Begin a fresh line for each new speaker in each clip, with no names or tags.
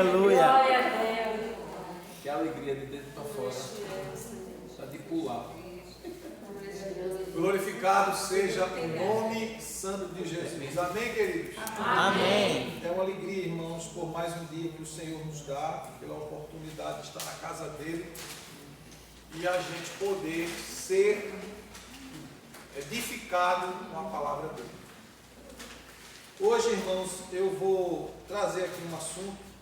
Aleluia.
Glória a Deus.
Que alegria de dentro para fora. Só de pular. Glorificado seja o nome santo de Jesus. Amém, queridos?
Amém.
É uma alegria, irmãos, por mais um dia que o Senhor nos dá, pela oportunidade de estar na casa dele e a gente poder ser edificado com a palavra dele. Hoje, irmãos, eu vou trazer aqui um assunto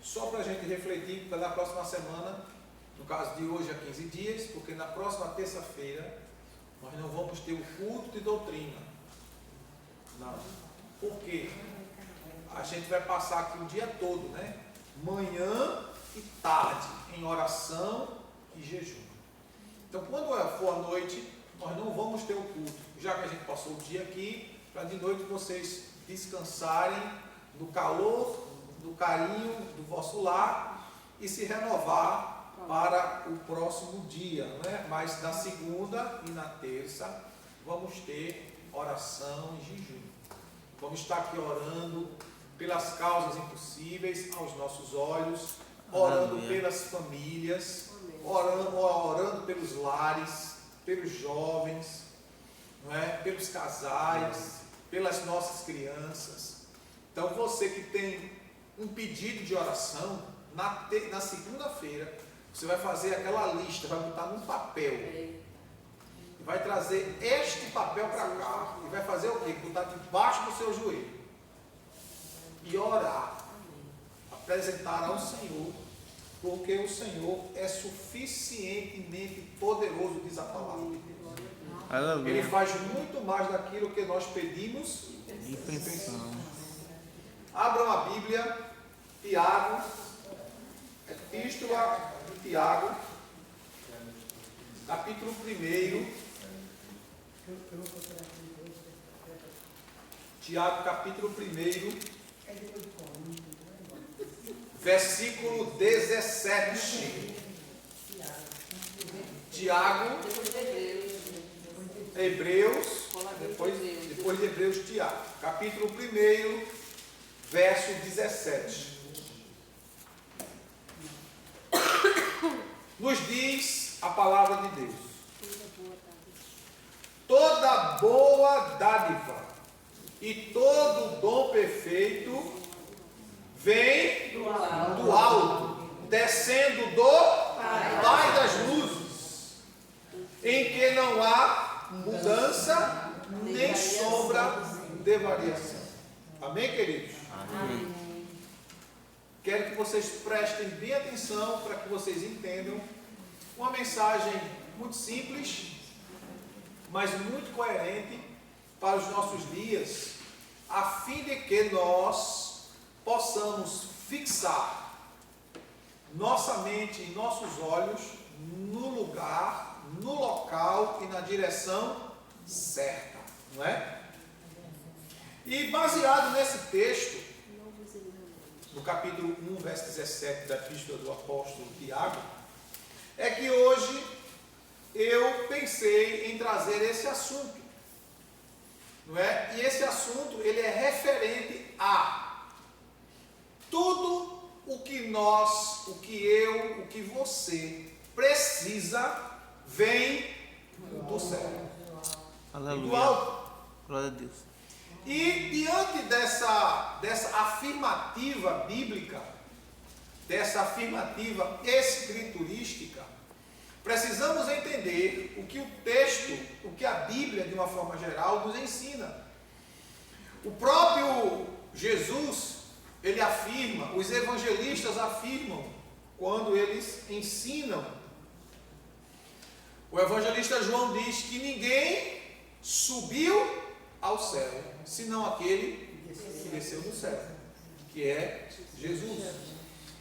só para a gente refletir para a próxima semana, no caso de hoje a 15 dias, porque na próxima terça-feira nós não vamos ter o culto de doutrina. Não. Por quê? A gente vai passar aqui o dia todo, né? Manhã e tarde, em oração e jejum. Então, quando for à noite, nós não vamos ter o culto, já que a gente passou o dia aqui, para de noite vocês descansarem no calor, no carinho do vosso lar e se renovar para o próximo dia, né? Mas na segunda e na terça vamos ter oração e jejum. Vamos estar aqui orando pelas causas impossíveis aos nossos olhos, orando pelas famílias, orando pelos lares, pelos jovens, não é? Pelos casais, pelas nossas crianças. Então você que tem um pedido de oração, na segunda-feira você vai fazer aquela lista, vai botar num papel e vai trazer este papel para cá e vai fazer o quê? Botar debaixo do seu joelho e orar, apresentar ao Senhor, porque o Senhor é suficientemente poderoso, diz a palavra.
Aleluia.
Ele faz muito mais daquilo que nós pedimos
E pensamos.
Abram a Bíblia, Tiago, Epístola de Tiago, capítulo 1. Tiago, capítulo 1, versículo 17. Tiago, Hebreus, depois de Hebreus, Tiago, capítulo 1, verso 17. Nos diz a palavra de Deus: toda boa dádiva e todo dom perfeito vem do alto, descendo do Pai das luzes, em que não há mudança nem sombra de variação. Amém, queridos?
Amém.
Quero que vocês prestem bem atenção para que vocês entendam uma mensagem muito simples, mas muito coerente para os nossos dias, a fim de que nós possamos fixar nossa mente e nossos olhos no lugar, no local e na direção certa, não é? E baseado nesse texto, no capítulo 1, verso 17 da Epístola do Apóstolo Tiago, é que hoje eu pensei em trazer esse assunto, não é? E esse assunto, ele é referente a tudo o que nós, o que eu, o que você precisa vem do céu,
Aleluia.
do alto.
Glória a Deus.
E diante dessa afirmativa bíblica, dessa afirmativa escriturística, precisamos entender o que o texto, o que a Bíblia, de uma forma geral, nos ensina. O próprio Jesus, ele afirma, os evangelistas afirmam, quando eles ensinam. O evangelista João diz que ninguém subiu ao céu, senão aquele que desceu do céu, que é Jesus.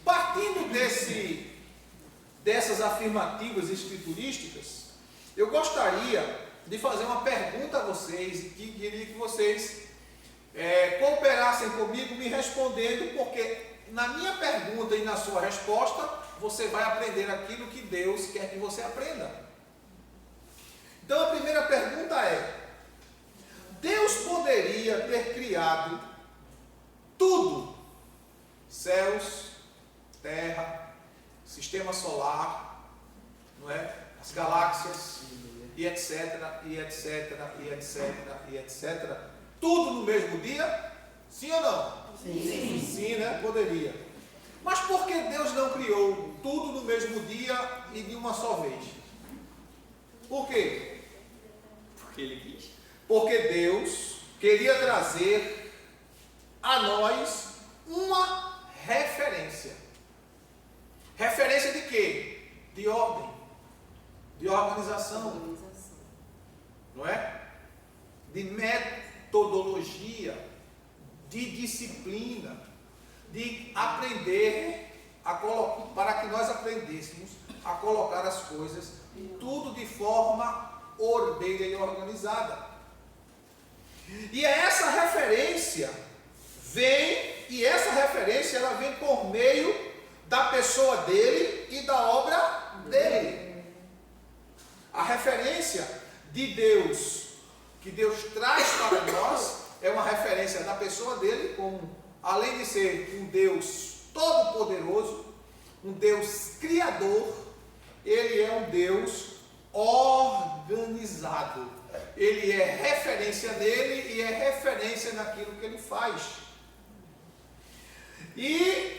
Partindo dessas afirmativas escriturísticas, eu gostaria de fazer uma pergunta a vocês, e que queria que vocês cooperassem comigo me respondendo, porque na minha pergunta e na sua resposta, você vai aprender aquilo que Deus quer que você aprenda. Então a primeira pergunta é: Deus poderia ter criado tudo, céus, sistema solar, não é? As galáxias, e etc, e etc, e etc, e etc. Tudo no mesmo dia? Sim ou não?
Sim.
Sim, né? Poderia. Mas por que Deus não criou tudo no mesmo dia e de uma só vez? Por quê?
Porque ele quis.
Porque Deus queria trazer a nós uma referência. Referência de quê? De ordem, de organização, não é? De metodologia, de disciplina, de aprender para que nós aprendêssemos a colocar as coisas tudo de forma ordeira e organizada. E essa referência ela vem por meio da pessoa dele e da obra dele. A referência de Deus, que Deus traz para nós, é uma referência da pessoa dele, como, além de ser um Deus todo-poderoso, um Deus criador, ele é um Deus organizado. Ele é referência nele e é referência naquilo que ele faz. E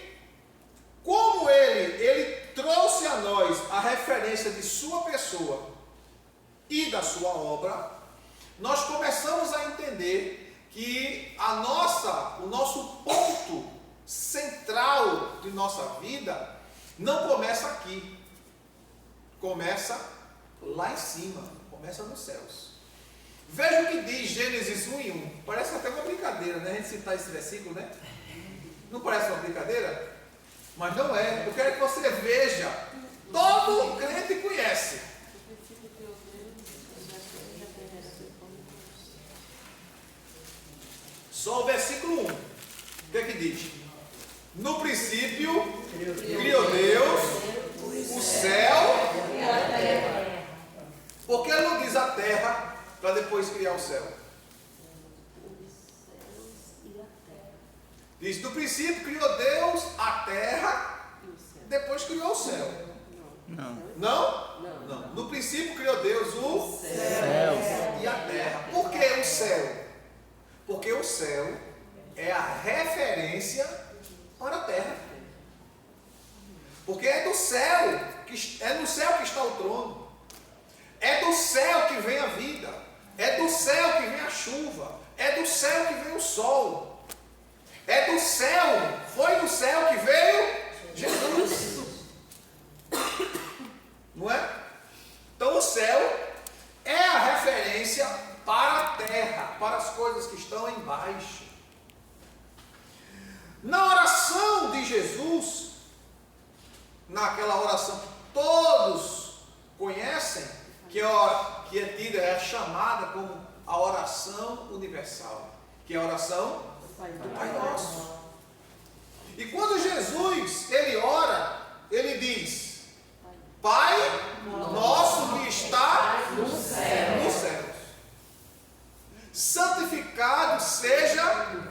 como ele trouxe a nós a referência de sua pessoa e da sua obra, nós começamos a entender que o nosso ponto central de nossa vida não começa aqui, começa lá em cima, começa nos céus. Veja o que diz Gênesis 1:1. Parece até uma brincadeira, né? A gente citar esse versículo, né? Não parece uma brincadeira? Mas não é. Eu quero que você veja. Todo crente conhece. Só o versículo 1. O que é que diz? No princípio, criou Deus o céu e a terra. Por que ele não diz a terra para depois criar o céu? Diz, no princípio criou Deus a terra, depois criou o céu.
Não.
Não? Não. No princípio criou Deus o céu e a terra. Por que o céu? Porque o céu é a referência para a terra. Porque é no céu que está o trono. É do céu que vem a vida. É do céu que vem a chuva. É do céu que vem o sol. É do céu, foi do céu que veio Jesus. Não é? Então o céu é a referência para a terra, para as coisas que estão embaixo. Na oração de Jesus, naquela oração que todos conhecem, que é tida, é chamada como a oração universal, que é a oração do Pai Nosso. E quando Jesus, ele ora, ele diz, Pai nosso que está nos céus, santificado seja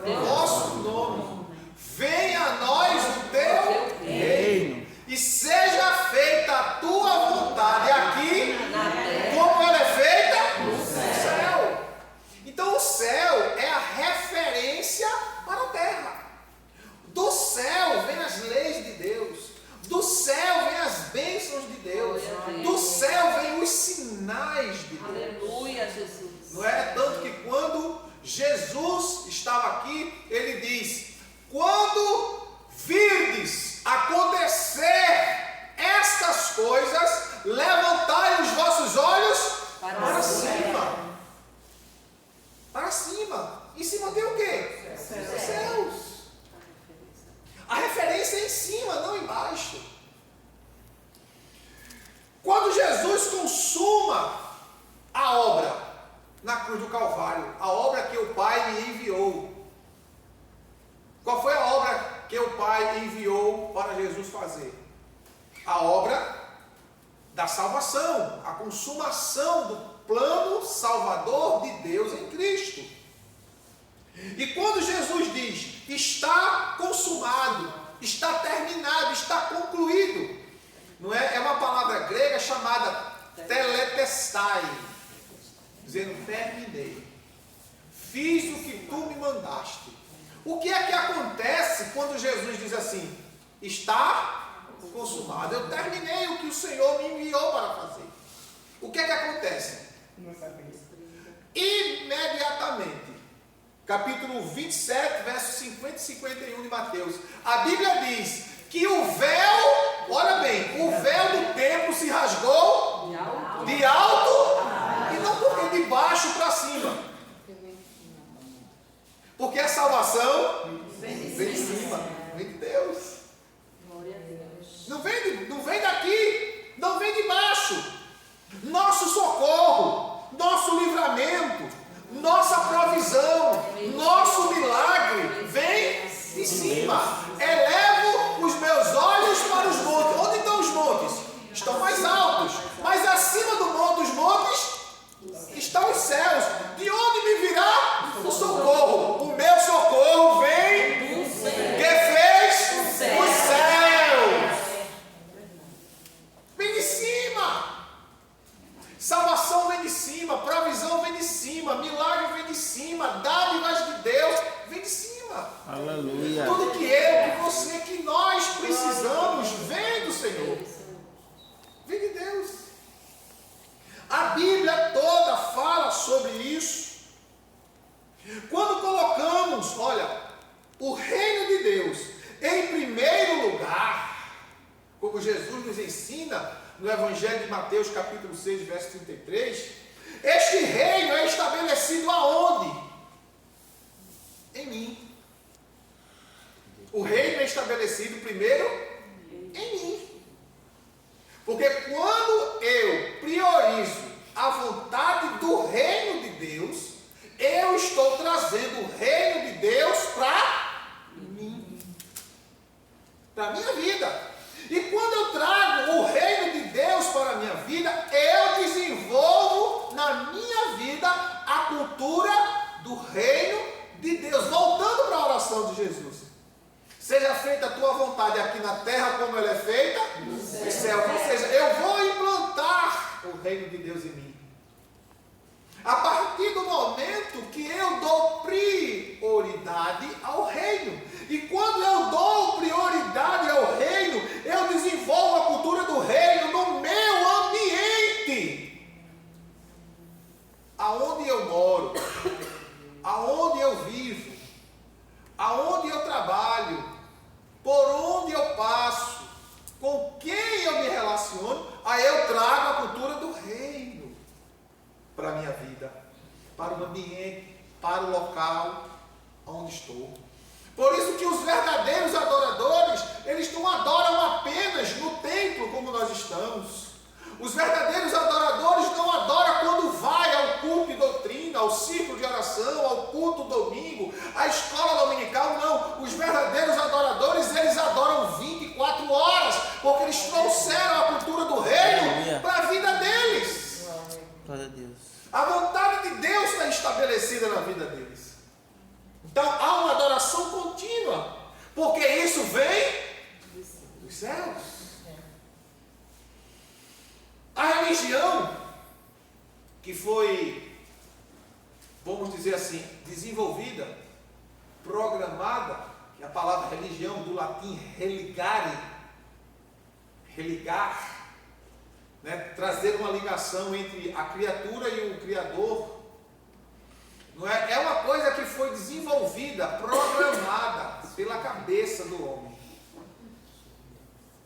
o vosso nome, venha a nós o teu reino, e seja feita a tua vontade aqui, como ela é feita no céu. Então o céu é a referência para a terra. Do céu vem as leis de Deus. Do céu vem as bênçãos de Deus. Do céu vem os sinais de Deus.
Aleluia, Jesus.
Não é? Tanto que quando Jesus estava aqui, ele diz, quando virdes acontecer estas coisas, levantai os vossos olhos para cima. Para cima. Em cima tem o quê? Os céus. A referência é em cima, não embaixo. Quando Jesus consuma a obra na cruz do Calvário, a obra que o Pai lhe enviou. Qual foi a obra que o Pai enviou para Jesus fazer? A obra da salvação, a consumação do plano salvador de Deus em Cristo. E quando Jesus diz, está consumado, está terminado, está concluído, Não é? É uma palavra grega chamada teletestai, dizendo terminei. Fiz o que tu me mandaste. O que é que acontece quando Jesus diz assim, está consumado? Eu terminei o que o Senhor me enviou para fazer. O que é que acontece? Imediatamente, capítulo 27, versos 50 e 51 de Mateus, a Bíblia diz que o véu, olha bem, o véu do templo se rasgou de alto e não porque de baixo para cima. Porque a salvação vem de cima, vem de Deus. Não vem daqui, não vem de baixo. Nosso socorro, nosso livramento, nossa provisão, nosso milagre vem de cima. Elevo os meus olhos para os montes. Onde estão os montes? Estão mais altos. Mas acima dos montes estão os céus. De onde me virá o socorro? O meu socorro vem que fez os céus. Vem de cima. Salvação vem de cima, provisão vem de cima, milagre vem de cima, dádivas de Deus vem de cima.
Aleluia.
Tudo que eu, que você, que nós precisamos vem do Senhor. Vem de Deus. A Bíblia toda fala sobre isso. Quando colocamos, olha, o reino de Deus em primeiro lugar, como Jesus nos ensina no Evangelho de Mateus, capítulo 6, verso 33, este reino é estabelecido aonde? Em mim. O reino é estabelecido primeiro em mim. Porque quando eu priorizo a vontade do reino de Deus, eu estou trazendo o reino de Deus para mim, para a minha vida. E quando eu trago o reino de Deus para a minha vida, eu desenvolvo na minha vida a cultura do reino de Deus. Voltando para a oração de Jesus. Seja feita a tua vontade aqui na terra como ela é feita no céu. Ou seja, eu vou implantar o reino de Deus em mim. A partir do momento que eu dou prioridade ao reino. E quando eu dou prioridade ao reino, eu desenvolvo a cultura do reino no meu ambiente. Aonde eu moro, aonde eu vivo, aonde eu trabalho, por onde eu passo, com quem eu me relaciono, aí eu trago a cultura do reino para a minha vida, para o ambiente, para o local onde estou. Por isso que os verdadeiros adoradores, eles não adoram apenas no templo como nós estamos. Os verdadeiros adoradores não adoram quando vai ao culto de doutrina, ao círculo de oração, ao culto domingo, à escola dominical, não. Os verdadeiros adoradores, eles adoram 24 horas, porque eles trouxeram a cultura do reino para a vida deles.
Glória a Deus.
A vontade de Deus está estabelecida na vida deles. Então há uma adoração contínua, porque isso vem dos céus. A religião que foi, vamos dizer assim, desenvolvida, programada, que é a palavra religião do latim religare, religar, né? Trazer uma ligação entre a criatura e o Criador, não é? É uma coisa que foi desenvolvida, programada pela cabeça do homem.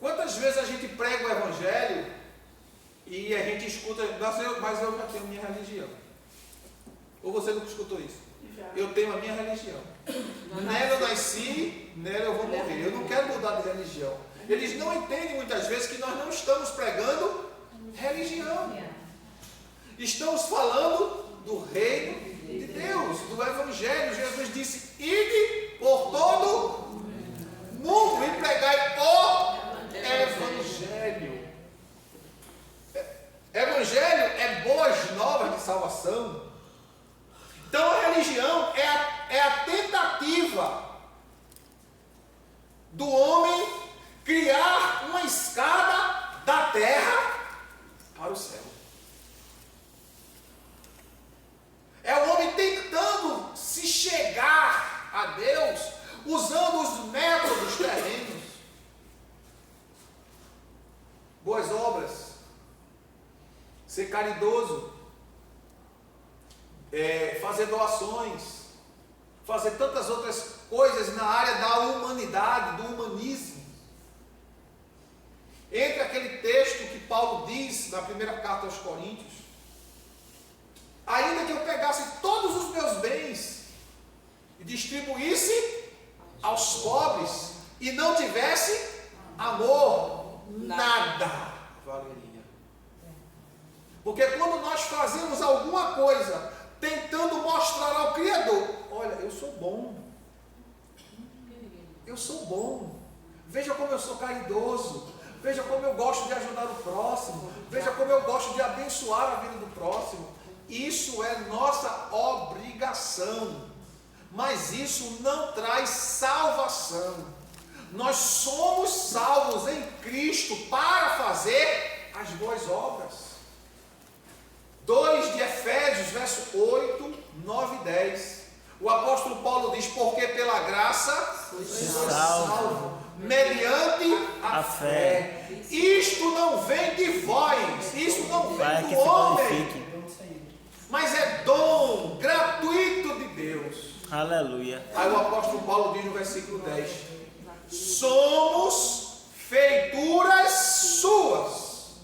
Quantas vezes a gente prega o Evangelho e a gente escuta, mas eu já tenho minha religião. Ou você nunca escutou isso? Eu tenho a minha religião. Nela eu nasci, nela eu vou morrer. Eu não quero mudar de religião. Eles não entendem muitas vezes que nós não estamos pregando religião. Estamos falando do reino de Deus, do Evangelho. Jesus disse: ide por todo mundo e pregai o Evangelho. Evangelho é boas novas de salvação. Então a religião é a tentativa do homem criar uma escada da boas obras, ser caridoso, fazer doações, fazer tantas outras coisas na área da humanidade, do humanismo. Entre aquele texto que Paulo diz na primeira carta aos Coríntios: ainda que eu pegasse todos os meus bens e distribuísse aos pobres e não tivesse amor, nada valeria. Porque quando nós fazemos alguma coisa tentando mostrar ao Criador: olha, eu sou bom, veja como eu sou caridoso, veja como eu gosto de ajudar o próximo, veja como eu gosto de abençoar a vida do próximo. Isso é nossa obrigação, mas isso não traz salvação. Nós somos salvos em Cristo para fazer as boas obras. 2 de Efésios, verso 8, 9 e 10. O apóstolo Paulo diz: porque pela graça sois salvos, mediante a fé. Isto não vem de vós, isso não vem do homem, mas é dom gratuito de Deus.
Aleluia.
Aí o apóstolo Paulo diz no versículo 10: somos feituras suas,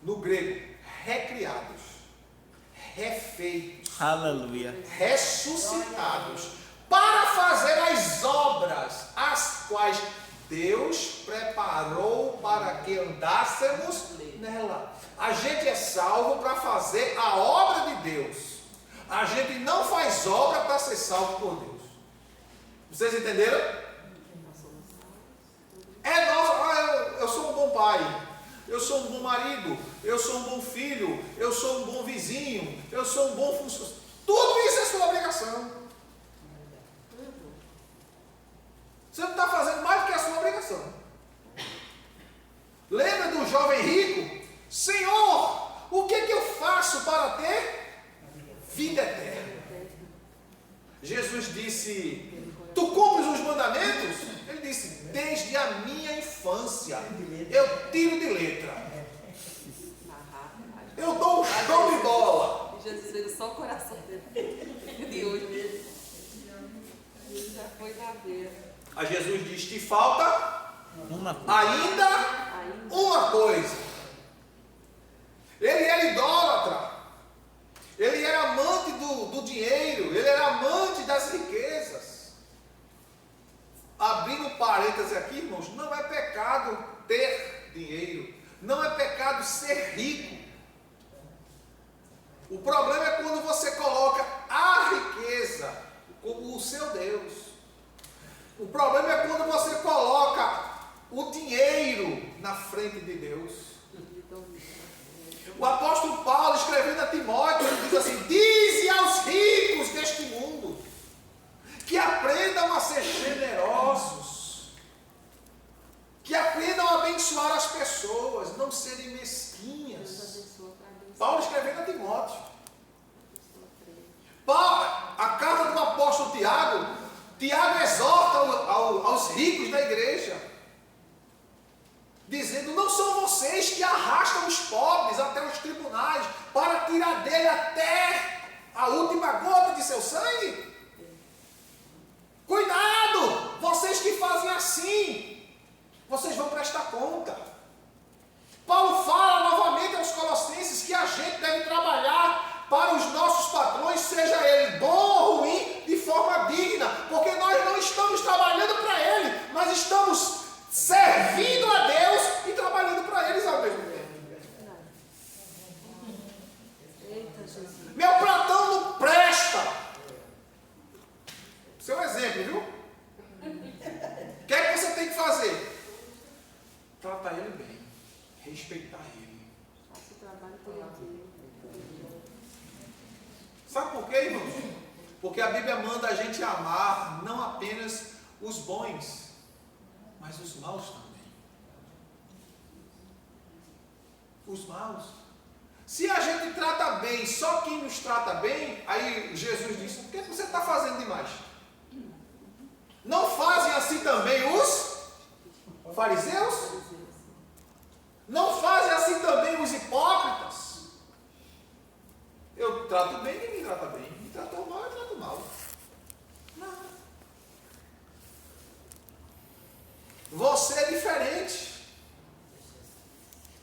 no grego, recriados, refeitos,
Aleluia.
ressuscitados, para fazer as obras, as quais Deus preparou para que andássemos nela. A gente é salvo para fazer a obra de Deus. A gente não faz obra para ser salvo por Deus. Vocês entenderam? É nosso. Eu sou um bom pai, eu sou um bom marido, eu sou um bom filho, eu sou um bom vizinho, eu sou um bom funcionário. Tudo isso é sua obrigação. Você não está fazendo mais do que a sua obrigação. Lembra do jovem rico? Senhor, o que eu faço para ter vida eterna? Jesus disse: tu cumpres os mandamentos? Ele disse: desde a minha infância eu tiro de letra. Eu dou um show de bola.
Jesus fez só o coração dele. De hoje. Ele já foi na beira.
A Jesus diz: te falta
Uma
ainda uma coisa. Ele era idólatra, ele era amante do dinheiro, ele era amante das riquezas. Abrindo parênteses aqui, irmãos, não é pecado ter dinheiro, não é pecado ser rico. O problema é quando você coloca a riqueza como o seu Deus. O problema é quando você coloca o dinheiro na frente de Deus. O apóstolo Paulo, escrevendo a Timóteo, ele diz assim: dize aos ricos deste mundo que aprendam a ser generosos, que aprendam a abençoar as pessoas, não serem mesquinhas. Paulo escrevendo a Timóteo. A carta do apóstolo Tiago exorta aos ricos da igreja, dizendo: não são vocês que arrastam os pobres até os tribunais para tirar dele até a última gota de seu sangue? Cuidado! Vocês que fazem assim, vocês vão prestar conta. Paulo fala novamente aos Colossenses que a gente deve trabalhar para os nossos patrões, seja ele bom ou ruim, de forma digna, porque nós não estamos trabalhando para ele, nós estamos servindo a Deus e trabalhando para eles ao mesmo tempo. Meu patrão não presta. Seu exemplo, viu? O que é que você tem que fazer? Tratar ele bem, respeitar ele.
Faça o trabalho por aqui.
Sabe por quê, irmãos? Porque a Bíblia manda a gente amar não apenas os bons, mas os maus também. Os maus. Se a gente trata bem só quem nos trata bem, aí Jesus disse: o que você está fazendo demais? Não fazem assim também os fariseus? Não fazem trato bem, ninguém trata bem. Me tratou mal, eu trato mal. Não. Você é diferente.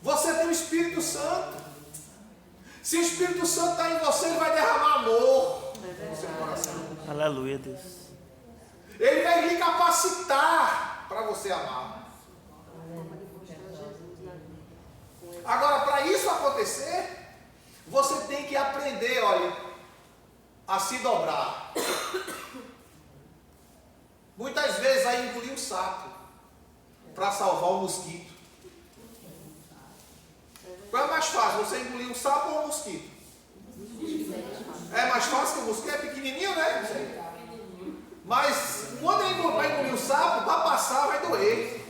Você tem o Espírito Santo. Se o Espírito Santo está em você, ele vai derramar amor no seu coração.
Aleluia, Deus.
Ele vai lhe capacitar para você amar. Agora, para isso acontecer, você tem que aprender, olha, a se dobrar. Muitas vezes aí engolir um sapo para salvar o mosquito. Qual é mais fácil, você engolir um sapo ou um mosquito? É mais fácil que o mosquito é pequenininho, né? Mas quando ele vai engolir um sapo, para passar vai doer.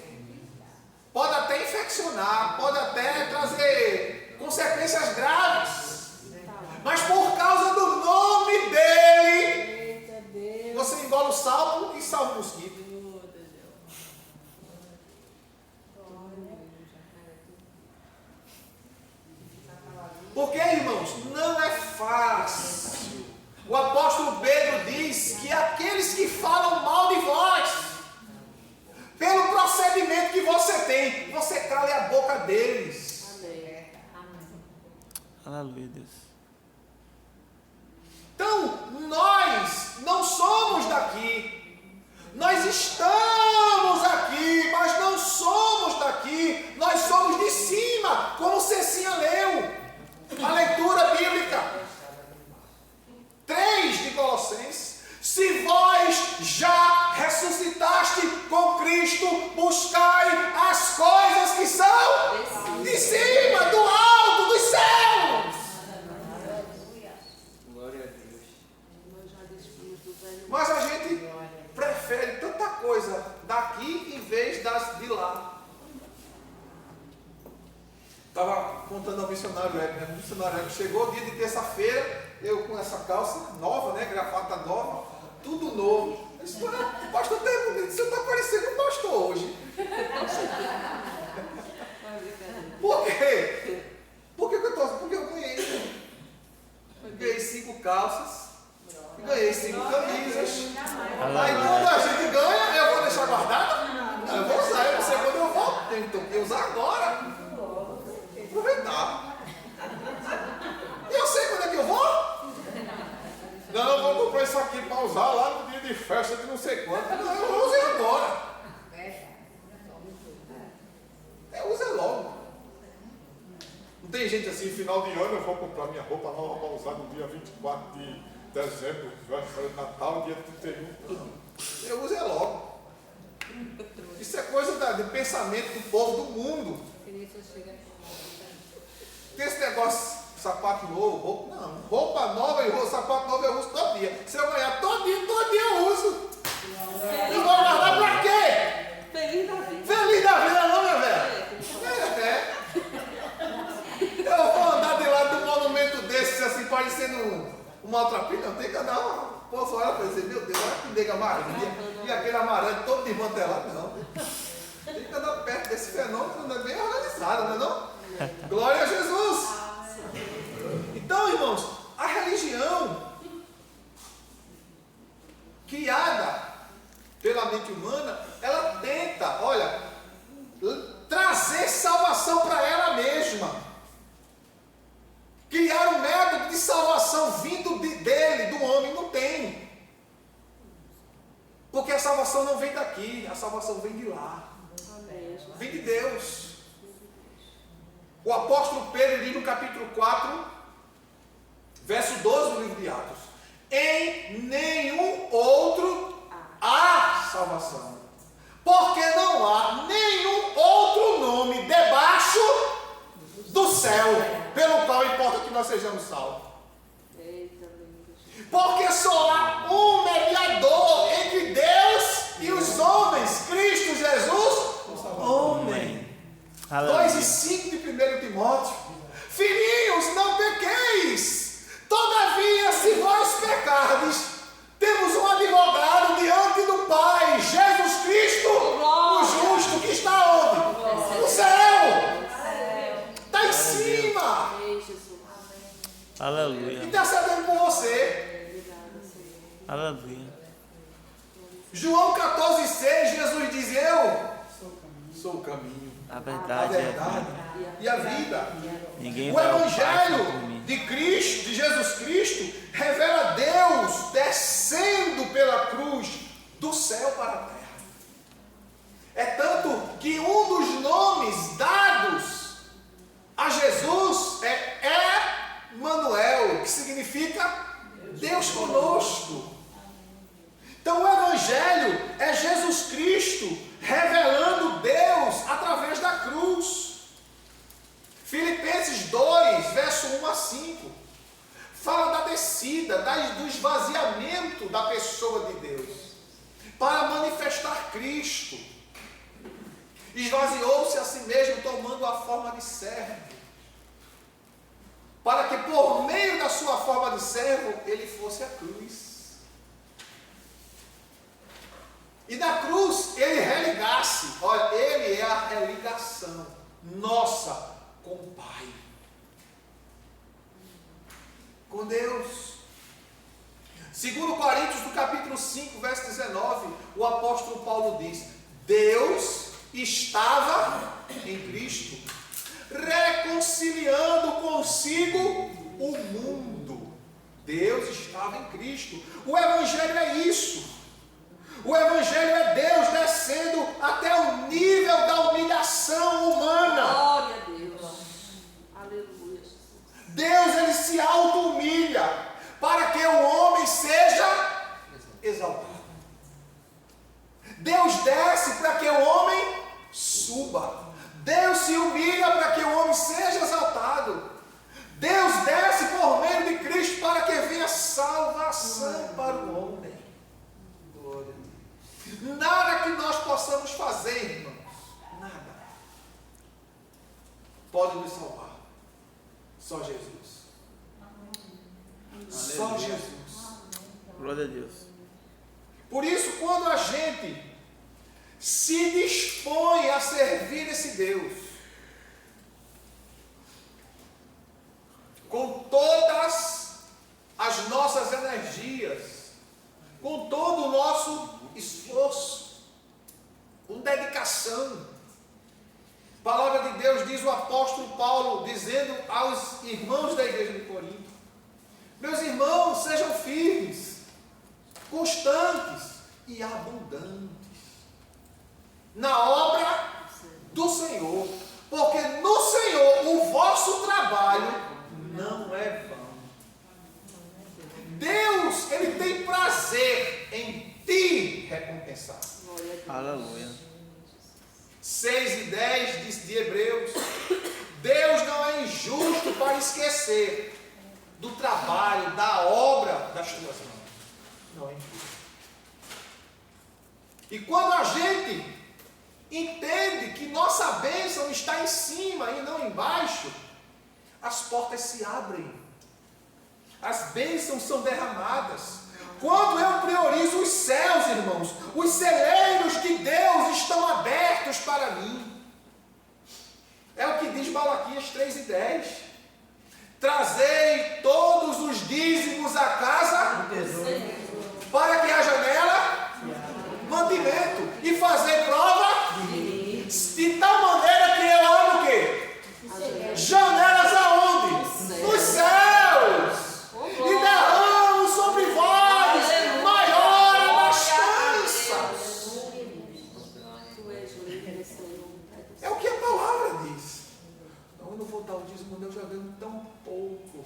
Pode até infeccionar, pode até trazer consequências graves. Mas por causa do nome dele, você engole o sapo e salva o mosquito. Porque, irmãos, não é fácil. O apóstolo Pedro diz que aqueles que falam mal de vós, pelo procedimento que você tem, você cale a boca deles.
Amém.
Aleluia, Deus.
Então, nós não somos daqui. Nós estamos aqui, mas não somos daqui. Nós somos de cima, como Cecinha leu. A leitura bíblica 3 de Colossenses. Se vós já ressuscitaste com Cristo, buscai as coisas que são de cima, do alto, dos céus.
Glória a Deus.
Mas a gente prefere tanta coisa daqui em vez das de lá. Estava contando ao missionário Hélio, o missionário Hélio chegou dia de terça-feira, eu com essa calça nova, né, gravata nova, tudo novo. Eu disse, o pastor está bonito, você está parecendo um pastor hoje. Por quê? Por que eu estou assim? Porque eu ganhei 5 calças, ganhei 5 camisas. Aí quando a gente ganha, eu vou deixar guardado? Não, eu vou usar, eu não sei quando eu volto, tenho que usar agora. Aproveitar. E eu sei quando é que eu vou? Não, eu vou comprar isso aqui para usar lá no dia de festa de não sei quanto. Não, eu usei agora. Eu usei logo. Não tem gente assim, final de ano eu vou comprar minha roupa nova para usar no dia 24 de dezembro, véspera de Natal, dia 31. Eu usei logo. Isso é coisa de pensamento do povo do mundo. Tem esse negócio, sapato novo, roupa, não, roupa nova e sapato novo eu uso todo dia. Se eu ganhar todo dia eu uso. Eu vou guardar pra quê?
Feliz da vida.
Feliz da vida não, minha velha? Eu vou andar de lado de um monumento desses assim, parecendo um maltrapilho, não tem que andar. O povo olha e dizer, meu Deus, olha que nega amarelinha. E aquele amarelo todo desmantelado, não. Tem que andar perto desse fenômeno, não é bem organizado, não é não? Glória a Jesus! Então, irmãos, a religião criada pela mente humana, ela tenta, olha, trazer salvação para ela mesma. Criar um método de salvação vindo dele, do homem, não tem. Porque a salvação não vem daqui, a salvação vem de lá. Vem de Deus. O apóstolo Pedro diz no capítulo 4, verso 12 do livro de Atos: em nenhum outro há salvação, porque não há nenhum outro nome debaixo do céu pelo qual importa que nós sejamos salvos. Porque só há um mediador entre Deus e os homens, Cristo Jesus, homem. 2:5 de 1 Timóteo. Filhinhos, não pequeis. Todavia, se vós pecardes, temos um advogado diante do Pai, Jesus Cristo, o justo, que está onde? No céu. Está em cima.
Aleluia.
Intercedendo
Aleluia.
João 14,6, Jesus diz: eu sou o caminho,
A
a
verdade é a
verdade
vida.
e a vida.
Ninguém
O
vai ao Pai sem por
Evangelho
mim.
de Cristo, de Jesus Cristo, revela Deus descendo pela cruz do céu para a terra. É tanto que um dos nomes dados a Jesus é Emanuel, que significa Deus conosco. Então o Evangelho é Jesus Cristo revelando Deus através da cruz. Filipenses 2, verso 1 a 5, fala da descida, do esvaziamento da pessoa de Deus, para manifestar Cristo. Esvaziou-se a si mesmo, tomando a forma de servo, para que por meio da sua forma de servo, ele fosse a cruz. E na cruz, ele religasse. Olha, ele é a religação nossa com o Pai, com Deus. Segundo Coríntios, no capítulo 5, verso 19, o apóstolo Paulo diz: Deus estava em Cristo, reconciliando consigo o mundo. Deus estava em Cristo. O Evangelho é isso. O Evangelho é Deus descendo até o nível da humilhação humana.
Glória a Deus. Aleluia.
Deus, ele se auto-humilha para que o homem seja exaltado. Deus desce para que o homem suba. Deus se humilha para que o homem seja exaltado. Deus desce por meio de Cristo para que venha salvação para o homem. Glória a Deus. Nada que nós possamos fazer, irmãos, nada pode nos salvar. Só Jesus. Só
Aleluia.
Jesus.
Glória a Deus.
Por isso, quando a gente se dispõe a servir esse Deus, com todas as nossas energias, com todo o nosso esforço, com dedicação. A palavra de Deus diz o apóstolo Paulo, dizendo aos irmãos da igreja de Corinto: meus irmãos, sejam firmes, constantes e abundantes na obra do Senhor, porque no Senhor o vosso trabalho não é vão. Deus, ele tem prazer em te recompensar.
Aleluia.
6 e 10 de Hebreus: Deus não é injusto para esquecer do trabalho, da obra das tuas mãos. Não é injusto. E quando a gente entende que nossa bênção está em cima e não embaixo, as portas se abrem, as bênçãos são derramadas. Quando eu priorizo os céus, irmãos, os celeiros de Deus estão abertos para mim. É o que diz Malaquias 3 e 10. Trazei todos os dízimos à casa, para que haja nela mantimento, e fazer prova de tal maneira que eu abro o quê? Janelas aonde? Nos céus, e derramo sobre vós maior abastança. É o que a palavra diz. Não, eu não vou dar o dízimo, eu já ganho tão pouco.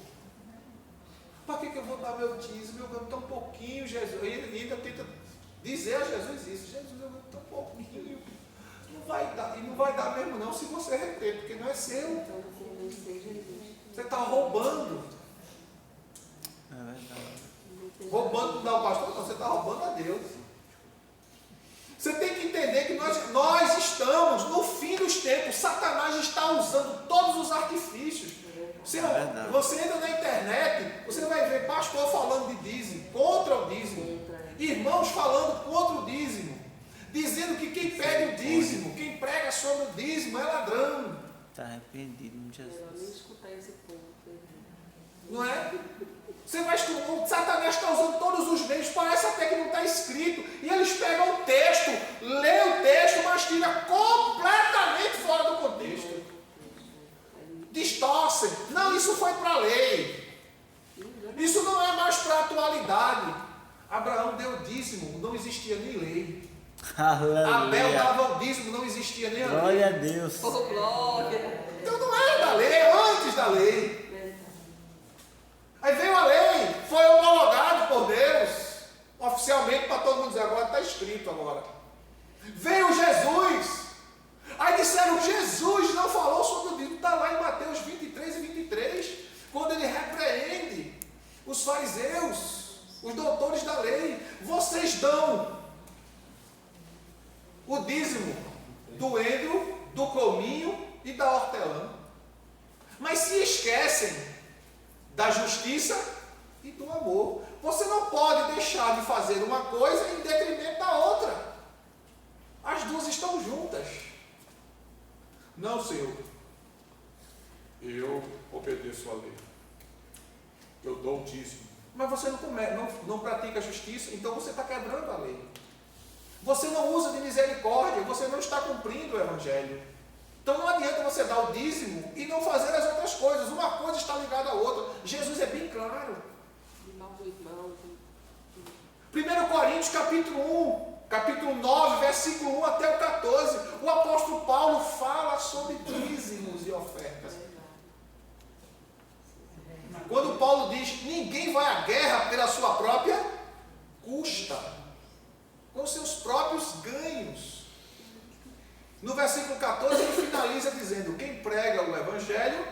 Para que eu vou dar meu dízimo? Eu ganho tão pouquinho, Jesus. Ele ainda tenta dizer a Jesus isso: Jesus, eu ganho tão pouquinho. Não vai dar, e não vai dar mesmo não se você reter, porque não é seu. Você está roubando.
É verdade.
Roubando não dá o pastor, não, você está roubando a Deus. Você tem que entender que nós estamos no fim dos tempos. Satanás está usando todos os artifícios. Você entra na internet, você vai ver pastor falando de dízimo, contra o dízimo, irmãos falando contra o dízimo, dizendo que quem pede o dízimo, quem prega sobre o dízimo é ladrão.
Está arrependido, em Jesus.
Eu nem escutar esse povo.
Não é? Você vai estudar, Satanás está usando todos os meios, parece até que não está escrito. E eles pegam o texto, lê o texto, mas tira completamente fora do contexto. Distorcem. Não, isso foi para a lei. Isso não é mais para a atualidade. Abraão deu dízimo, não existia nem lei.
Aleluia.
Abel dava o dízimo, não existia nem a lei.
Glória a Deus.
Oh, glória.
Então não era da lei, é antes da lei. Aí veio a lei, foi homologado por Deus, oficialmente, para todo mundo dizer, agora está escrito agora. Veio Jesus. Aí disseram, Jesus não falou sobre o dízimo. Está lá em Mateus 23 e 23, quando ele repreende os fariseus, os doutores da lei. Vocês dão o dízimo do endro, do cominho e da hortelã, mas se esquecem da justiça e do amor. Você não pode deixar de fazer uma coisa em detrimento da outra. As duas estão juntas. Não, Senhor, eu obedeço a lei, eu dou o dízimo, mas você não pratica a justiça, então você está quebrando a lei. Você não usa de misericórdia, você não está cumprindo o Evangelho. Então não adianta você dar o dízimo e não fazer as outras coisas. Uma coisa está ligada à outra. Jesus é bem claro. 1 Coríntios capítulo 9, versículo 1 até o 14. O apóstolo Paulo fala sobre dízimos e ofertas. Quando Paulo diz, ninguém vai à guerra pela sua própria custa, com seus próprios ganhos. No versículo 14 ele finaliza dizendo, quem prega o Evangelho,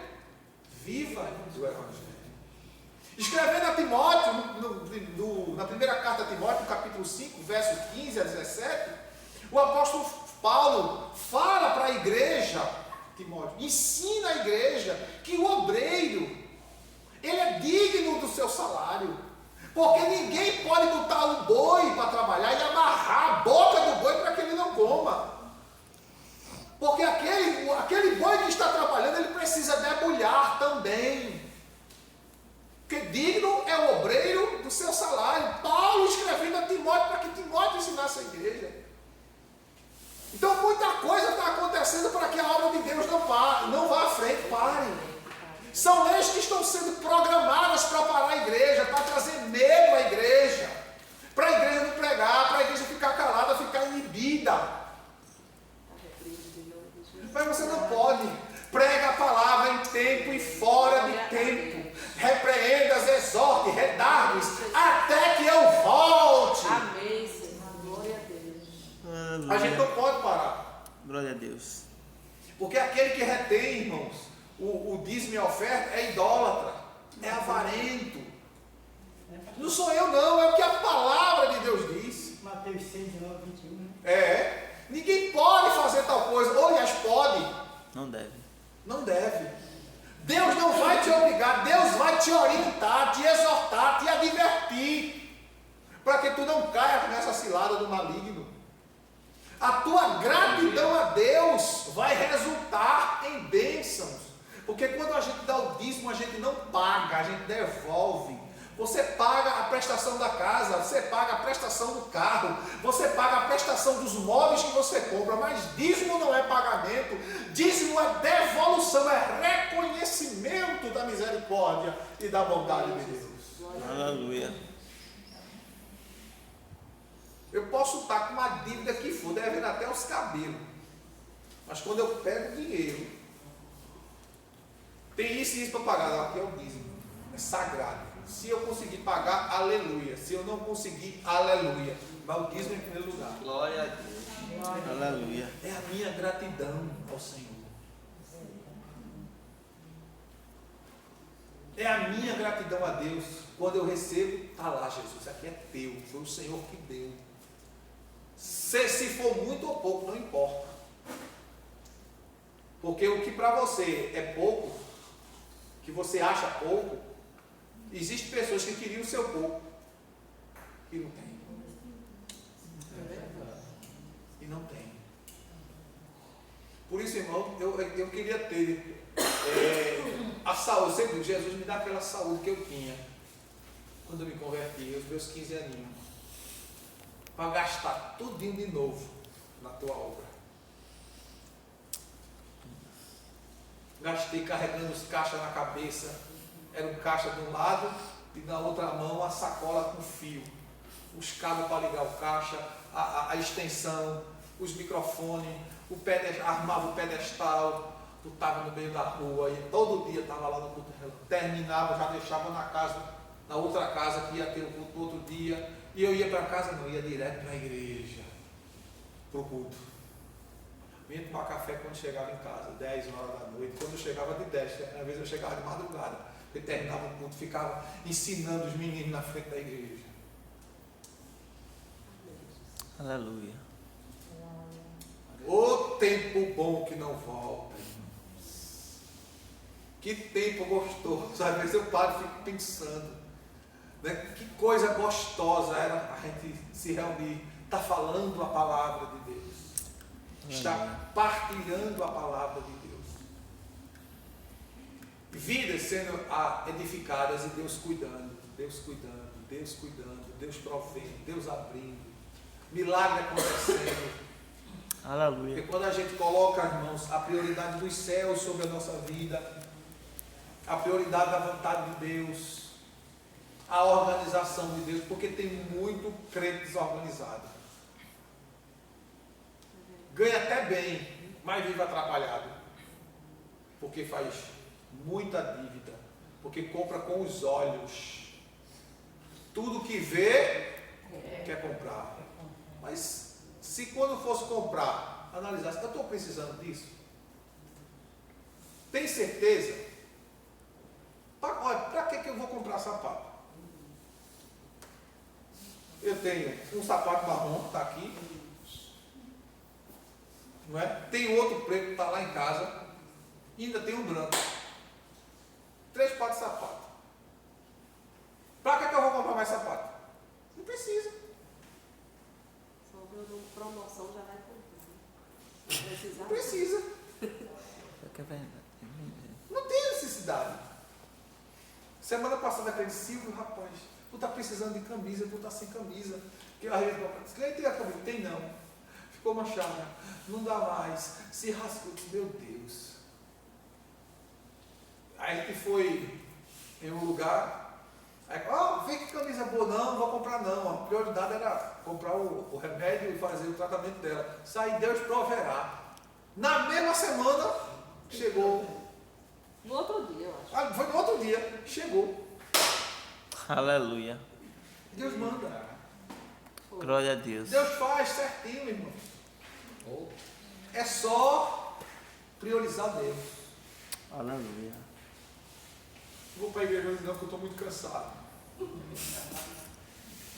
viva do Evangelho. Escrevendo a Timóteo, na primeira carta a Timóteo, capítulo 5, versos 15 a 17, o apóstolo Paulo fala para a igreja, Timóteo, ensina a igreja que o obreiro, ele é digno do seu salário, porque ninguém pode botar o boi para trabalhar e amarrar a boca do boi para que ele não coma. Porque aquele boi que está trabalhando, ele precisa debulhar também. Porque digno é o obreiro do seu salário. Paulo escrevendo a Timóteo para que Timóteo ensinasse a igreja. Então muita coisa está acontecendo para que a obra de Deus não vá à frente, pare. São leis que estão sendo programadas para parar a igreja, para trazer medo à igreja, para a igreja não pregar, para a igreja ficar calada, ficar inibida. Mas você não pode. Prega a palavra em tempo e fora de tempo. Repreendas, exorte, redargues, até que eu volte.
Amém, Senhor. Glória a Deus.
Aleluia.
A gente não pode parar.
Glória a Deus.
Porque aquele que retém, irmãos, o dízimo e a oferta é idólatra, é avarento. Não sou eu não, é o que a palavra de Deus diz.
Mateus 6, 19, 21.
É. Ninguém pode fazer tal coisa. Ou, aliás, pode.
Não deve.
Não deve. Deus não vai te obrigar. Deus vai te orientar, te exortar, te advertir, para que tu não caia nessa cilada do maligno. A tua gratidão a Deus vai resultar em bênçãos. Porque quando a gente dá o dízimo, a gente não paga, a gente devolve. Você paga a prestação da casa, você paga a prestação do carro, você paga a prestação dos móveis que você compra, mas dízimo não é pagamento, dízimo é devolução, é reconhecimento da misericórdia e da bondade de Deus.
Aleluia.
Eu posso estar com uma dívida que for, devendo até os cabelos, mas quando eu pego dinheiro, tem isso e isso para pagar, não, aqui é o dízimo, é sagrado. Se eu conseguir pagar, aleluia. Se eu não conseguir, aleluia. Mas o dízimo em primeiro lugar.
Glória a Deus. Aleluia.
É a minha gratidão ao Senhor. É a minha gratidão a Deus. Quando eu recebo, está lá, Jesus, isso aqui é teu. Foi o Senhor que deu. Se for muito ou pouco, não importa. Porque o que para você é pouco, que você acha pouco, existem pessoas que queriam o seu pouco e não tem. E não tem. Por isso, irmão, eu queria ter A saúde, sempre digo, Jesus me dá aquela saúde que eu tinha quando eu me converti, aos meus 15 aninhos, para gastar tudinho de novo na tua obra. Gastei carregando os caixas na cabeça, era um caixa de um lado e na outra mão a sacola com fio, os cabos para ligar o caixa, a extensão, os microfones, armava o pedestal. Tu estava no meio da rua e todo dia estava lá no culto, terminava, já deixava na outra casa que ia ter o culto no outro dia, e eu ia para casa, não, ia direto para a igreja, para o culto. Vinha tomar café quando chegava em casa, 10 horas da noite, quando eu chegava de 10, às vezes eu chegava de madrugada, porque terminava o culto, ficava ensinando os meninos na frente da igreja.
Aleluia.
Ô tempo bom que não volta, irmãos. Que tempo gostoso. Às vezes eu paro e fico pensando, né? Que coisa gostosa era a gente se reunir, estar falando a palavra de Deus, estar partilhando a palavra de Deus. Vidas sendo edificadas e Deus cuidando, Deus cuidando, Deus cuidando, Deus provendo, Deus abrindo, milagre acontecendo.
Aleluia.
Porque quando a gente coloca, irmãos, a prioridade dos céus sobre a nossa vida, a prioridade da vontade de Deus, a organização de Deus, porque tem muito crente desorganizado. Ganha até bem, mas vive atrapalhado. Porque faz muita dívida, porque compra com os olhos. Tudo que vê, quer comprar. Mas se quando fosse comprar, analisasse, eu estou precisando disso? Tem certeza? Para que eu vou comprar sapato? Eu tenho um sapato marrom que está aqui, não é? Tem outro preto que está lá em casa, e ainda tem um branco. 3 pares de sapato. Para que eu vou comprar mais sapato? Não precisa.
Só dando promoção já vai comprar. Se precisar.
Não precisa.
É que é verdade.
Não tem necessidade. Semana passada aquele Silvio, rapaz, tu está precisando de camisa, tu está sem camisa. Que a gente tem a camisa? Tem não. Ficou manchada. Não dá mais. Se rascou. Meu Deus. Aí a gente foi em um lugar. Aí, vê que camisa boa, não vou comprar não. A prioridade era comprar o remédio e fazer o tratamento dela. Sai, Deus proverá. Na mesma semana, chegou.
No outro dia, eu acho.
Foi no outro dia, chegou.
Aleluia.
Deus manda.
Foi.
Glória a Deus.
Deus faz certinho, irmão. É só priorizar Deus.
Aleluia.
Não vou para a igreja hoje não, porque eu estou muito cansado.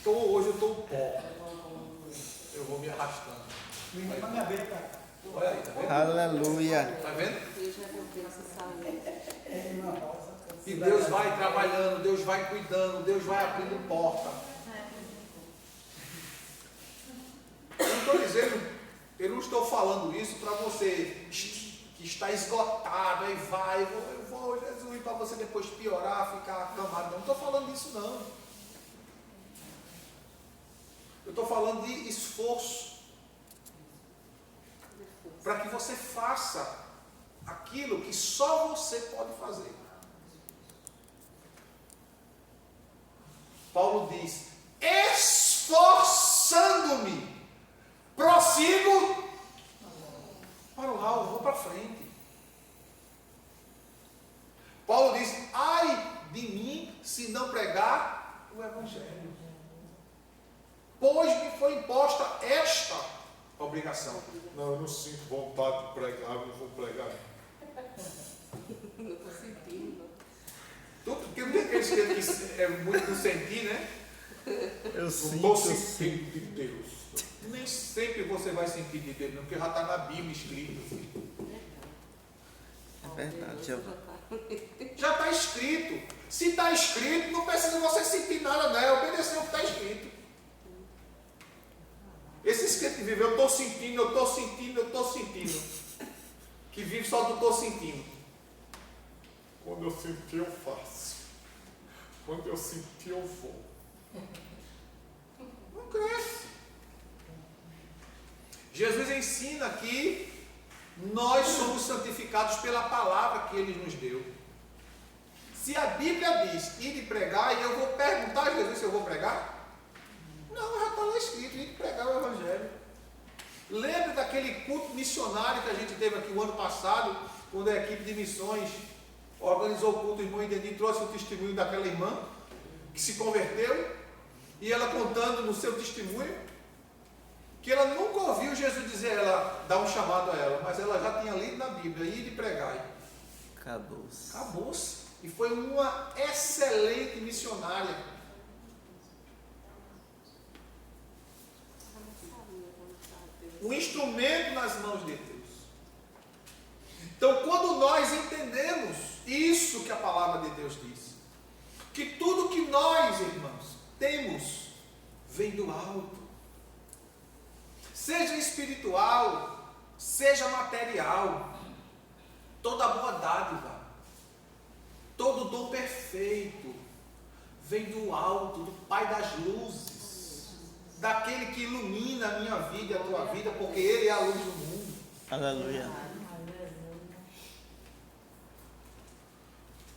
Hoje eu estou pó. Eu vou me arrastando. Olha aí, tá vendo?
Aleluia.
Tá vendo?
Deus recompensa a saúde.
E Deus vai trabalhando, Deus vai cuidando, Deus vai abrindo porta. Eu não estou dizendo, eu não estou falando isso para você que está esgotado, aí vai, eu vou, Jesus, para você depois piorar, ficar acamado. Não estou falando disso não. Eu estou falando de esforço. Para que você faça aquilo que só você pode fazer. Paulo diz: esforçando-me, prossigo para o alvo, vou para frente. Paulo diz: ai de mim se não pregar o Evangelho, pois me foi imposta esta obrigação. Não, eu não sinto vontade de pregar, eu não vou pregar.
Não estou sentindo.
Porque não tem aqueles que é muito no sentir, né?
Eu
Não estou sentindo de Deus. Nem sempre você vai sentir de Deus, não, porque já está na Bíblia escrito.
É verdade.
Já está escrito. Se está escrito, não precisa você sentir nada, não. É obedecer o que está escrito. Esses crentes que vivem, eu estou sentindo, eu estou sentindo, eu estou sentindo. Que vive só do estou sentindo. Quando eu sentir, eu faço. Quando eu sentir, eu vou. Não cresce. Jesus ensina que nós somos santificados pela palavra que Ele nos deu. Se a Bíblia diz ir e pregar, e eu vou perguntar a Jesus se eu vou pregar? Não, já está lá escrito, ir e pregar o Evangelho. Lembra daquele culto missionário que a gente teve aqui o ano passado, quando a equipe de missões organizou o culto, o irmão Ideni trouxe o testemunho daquela irmã que se converteu, e ela contando no seu testemunho que ela nunca ouviu Jesus dizer, ela dar um chamado a ela, mas ela já tinha lido na Bíblia, ir e pregar.
Acabou-se.
Acabou-se. E foi uma excelente missionária. Um instrumento nas mãos de Deus. Então, quando nós entendemos isso que a palavra de Deus diz, que tudo que nós, irmãos, temos, vem do alto, seja espiritual, seja material, toda boa dádiva, todo dom perfeito, vem do alto, do Pai das luzes, daquele que ilumina a minha vida e a tua vida, porque Ele é a luz do mundo.
Aleluia.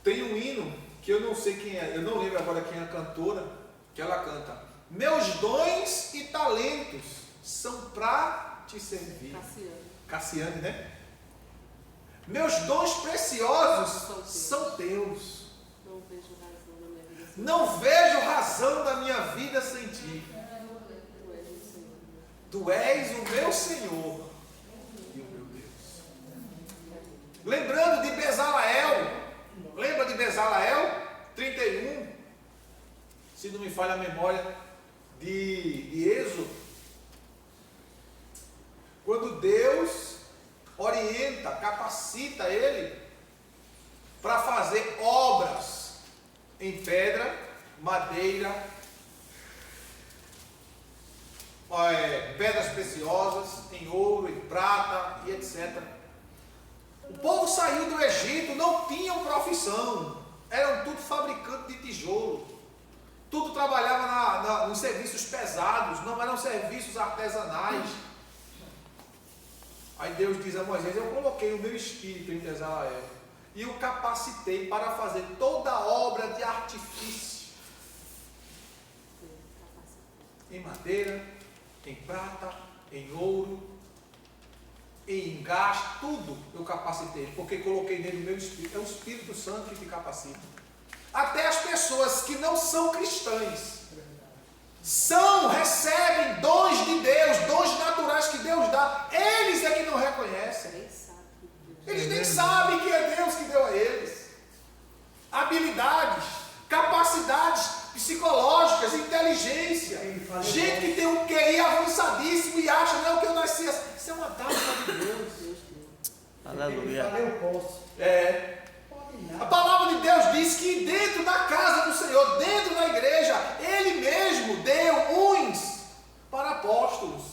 Tem um hino que eu não sei quem é, eu não lembro agora quem é a cantora, que ela canta: meus dons e talentos são para te servir. Cassiane, né? Meus dons preciosos são teus. Não vejo razão da minha vida sem ti. Tu és o meu Senhor e o meu Deus. Lembrando de Bezalael. Lembra de Bezalael? 31. Se não me falha a memória, de Êxodo. Quando Deus orienta, capacita ele para fazer obras em pedra, madeira, pedras preciosas, em ouro, em prata e etc. O povo saiu do Egito, não tinham profissão, eram tudo fabricantes de tijolo, tudo trabalhava nos serviços pesados, não eram serviços artesanais. Aí Deus diz a Moisés: eu coloquei o meu espírito em Bezalael e o capacitei para fazer toda obra de artifício, em madeira, em prata, em ouro, em gás, tudo eu capacitei, porque coloquei nele o meu espírito. É o Espírito Santo que te capacita. Até as pessoas que não são cristãs recebem dons de Deus, dons naturais que Deus dá. Eles é que não reconhecem. Eles nem sabem que é Deus que deu a eles. Habilidades, capacidades psicológicas, inteligência. Gente que tem um QI avançadíssimo e acha, não, que eu nasci assim. Isso é uma dádiva de Deus.
Aleluia.
Eu posso.
A palavra de Deus diz que dentro da casa do Senhor, dentro da igreja, Ele mesmo deu uns para apóstolos.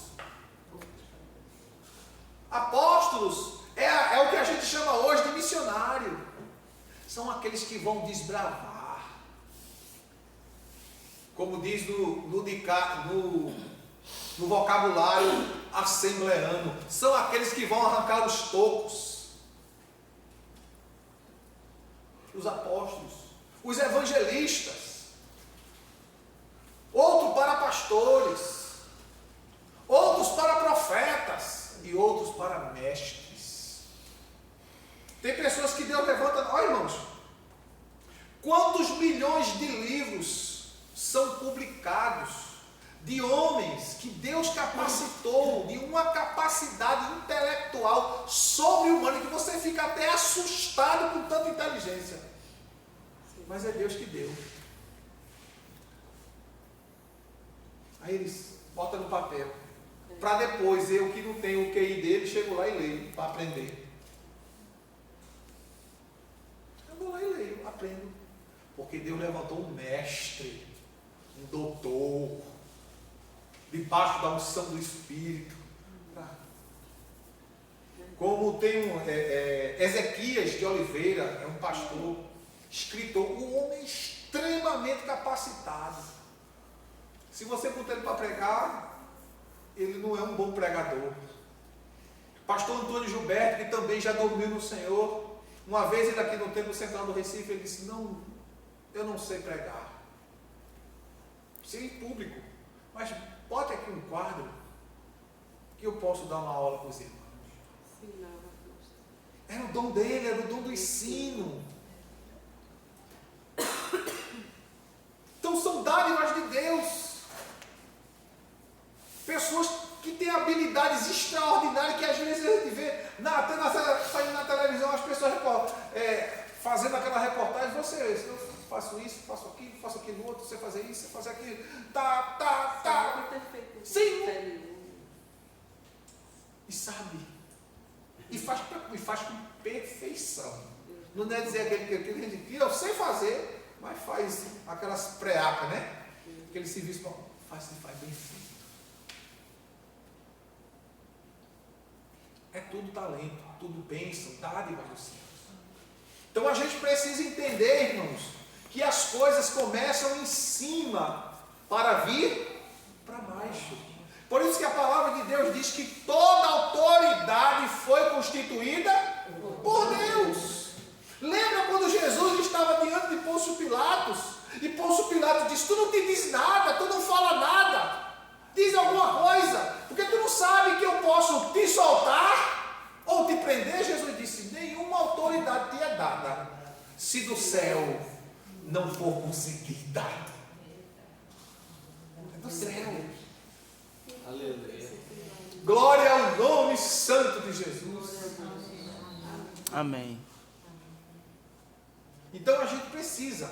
Apóstolos é o que a gente chama hoje de missionário. São aqueles que vão desbravar. Como diz no vocabulário assembleano, são aqueles que vão arrancar os tocos. Os apóstolos, os evangelistas, outros para pastores, outros para profetas e outros para mestres. Tem pessoas que Deus levanta. Olha, irmãos, quantos milhões de livros são publicados de homens que Deus capacitou, de uma capacidade intelectual sobre-humana, que você fica até assustado com tanta inteligência. Mas é Deus que deu. Aí eles botam no papel, para depois eu que não tenho o QI dele, chego lá e leio, para aprender. Eu vou lá e leio, aprendo. Porque Deus levantou um mestre, um doutor, debaixo da unção do Espírito. Como tem Ezequias de Oliveira, é um pastor, escritor, um homem extremamente capacitado. Se você botar ele para pregar, ele não é um bom pregador. Pastor Antônio Gilberto, que também já dormiu no Senhor, uma vez ele aqui no Templo Central do Recife, ele disse: não, eu não sei pregar. Sei em público, mas bote aqui um quadro que eu posso dar uma aula para os irmãos. Era o dom dele, era o dom do ensino. Então são dádivas de Deus. Pessoas que têm habilidades extraordinárias que às vezes a gente vê saindo na televisão as pessoas fazendo aquela reportagem. Eu faço isso, faço aquilo outro, você fazer isso, você fazer aquilo. Tá. Sim. E sabe. E faz com perfeição. Não é dizer aquele que eu sei fazer, mas faz aquelas preacas, né? Aquele serviço, faz bem feito. É tudo talento, tudo bênção, dádivas dos céus. Então a gente precisa entender, irmãos, que as coisas começam em cima para vir para baixo. Por isso que a palavra de Deus diz que toda autoridade foi constituída por Deus. Lembra quando Jesus estava diante de Pôncio Pilatos? E Pôncio Pilatos disse: tu não te diz nada, tu não fala nada. Diz alguma coisa, porque tu não sabe que eu posso te soltar ou te prender. Jesus disse: nenhuma autoridade te é dada, se do céu não for concedida. É do céu.
Aleluia.
Glória ao nome santo de Jesus.
Amém.
Então a gente precisa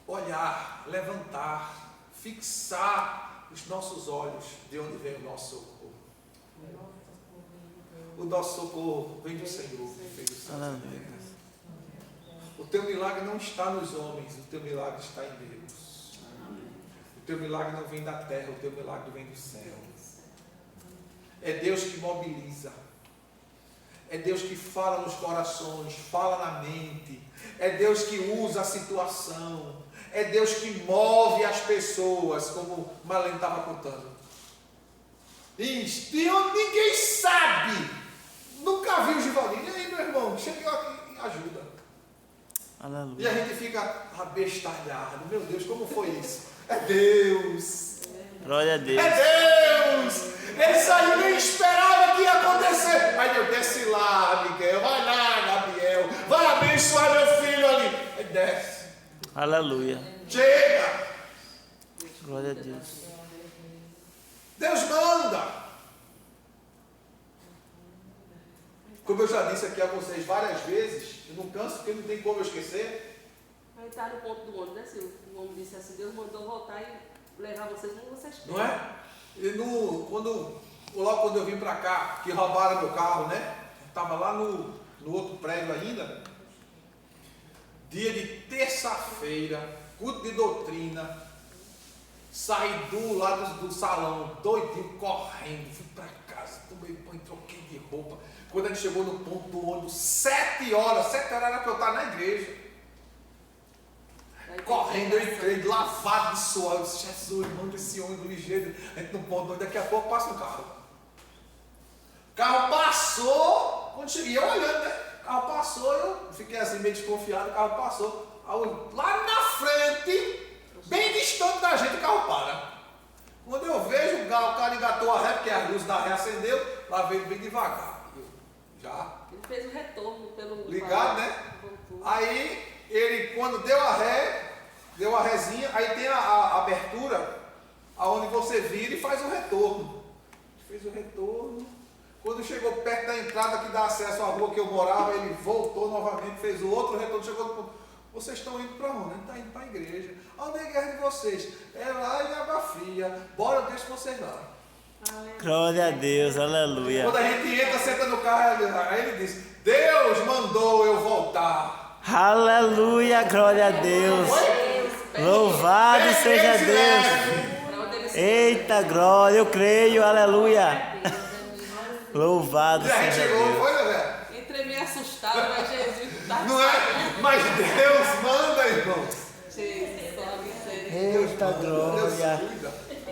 olhar, levantar, fixar os nossos olhos de onde vem o nosso socorro. O nosso socorro vem do Senhor, vem do Senhor.
Aleluia.
O teu milagre não está nos homens, o teu milagre está em Deus. O teu milagre não vem da terra, o teu milagre vem do céu. É Deus que mobiliza. É Deus que fala nos corações, fala na mente. É Deus que usa a situação. É Deus que move as pessoas, como Marlene estava contando. E onde ninguém sabe. Nunca viu o Givaldinho. E aí, meu irmão, chega aqui e ajuda.
Aleluia.
E a gente fica abestalhado. Meu Deus, como foi isso? É Deus.
Glória a Deus.
É Deus. Ele saiu, nem esperava que ia acontecer. Aí Deus, desce lá, Miguel. Vai lá, Gabriel. Vai abençoar meu filho ali. Aí desce.
Aleluia.
Chega.
Glória a Deus.
Deus manda. Como eu já disse aqui a vocês várias vezes, eu não canso porque não tem como eu esquecer.
Aí está no ponto do ônibus, né, Silvio? O homem disse assim: Deus mandou voltar e levar vocês onde vocês querem.
Não é? E logo quando eu vim para cá, que roubaram meu carro, né? Estava lá no outro prédio ainda. Dia de terça-feira, culto de doutrina. Saí do lado do salão, doidinho, correndo. Fui para casa, tomei banho, troquei de roupa. Quando a gente chegou no ponto do ônibus, 7 horas era para eu estar na igreja. Correndo, eu entrei, lavado de suor. Eu disse: Jesus, manda esse ônibus ligeiro. A gente não pode, daqui a pouco passa um carro. O carro passou, quando cheguei, eu olhando, né? O carro passou, eu fiquei assim meio desconfiado, o carro passou. Lá na frente, bem distante da gente, o carro para. Quando eu vejo o cara engatou a ré, porque a luz da ré acendeu, lá veio bem devagar.
Ele fez o retorno pelo...
Ligado, né? Aí, ele, quando deu a rézinha, aí tem a abertura, aonde você vira e faz o retorno. Fez o retorno. Quando chegou perto da entrada que dá acesso à rua que eu morava, ele voltou novamente, fez o outro retorno, chegou no ponto. Vocês estão indo para onde? Ele está indo para a igreja. Onde é a igreja de vocês? É lá em Água Fria. Bora, eu deixo vocês lá.
Glória a Deus. Aleluia.
Quando a gente entra, senta no carro, aí ele diz: Deus mandou eu voltar.
Aleluia. Glória a Deus. Louvado seja Deus. Eita glória. Eu creio. Aleluia. Louvado
E a gente
seja
chegou,
Deus.
foi, né, velho?
Entrei meio assustado. sabe, mas Jesus tá
Não é? Mas Deus manda, irmãos.
Jesus, sobe e seja.
Eita glória.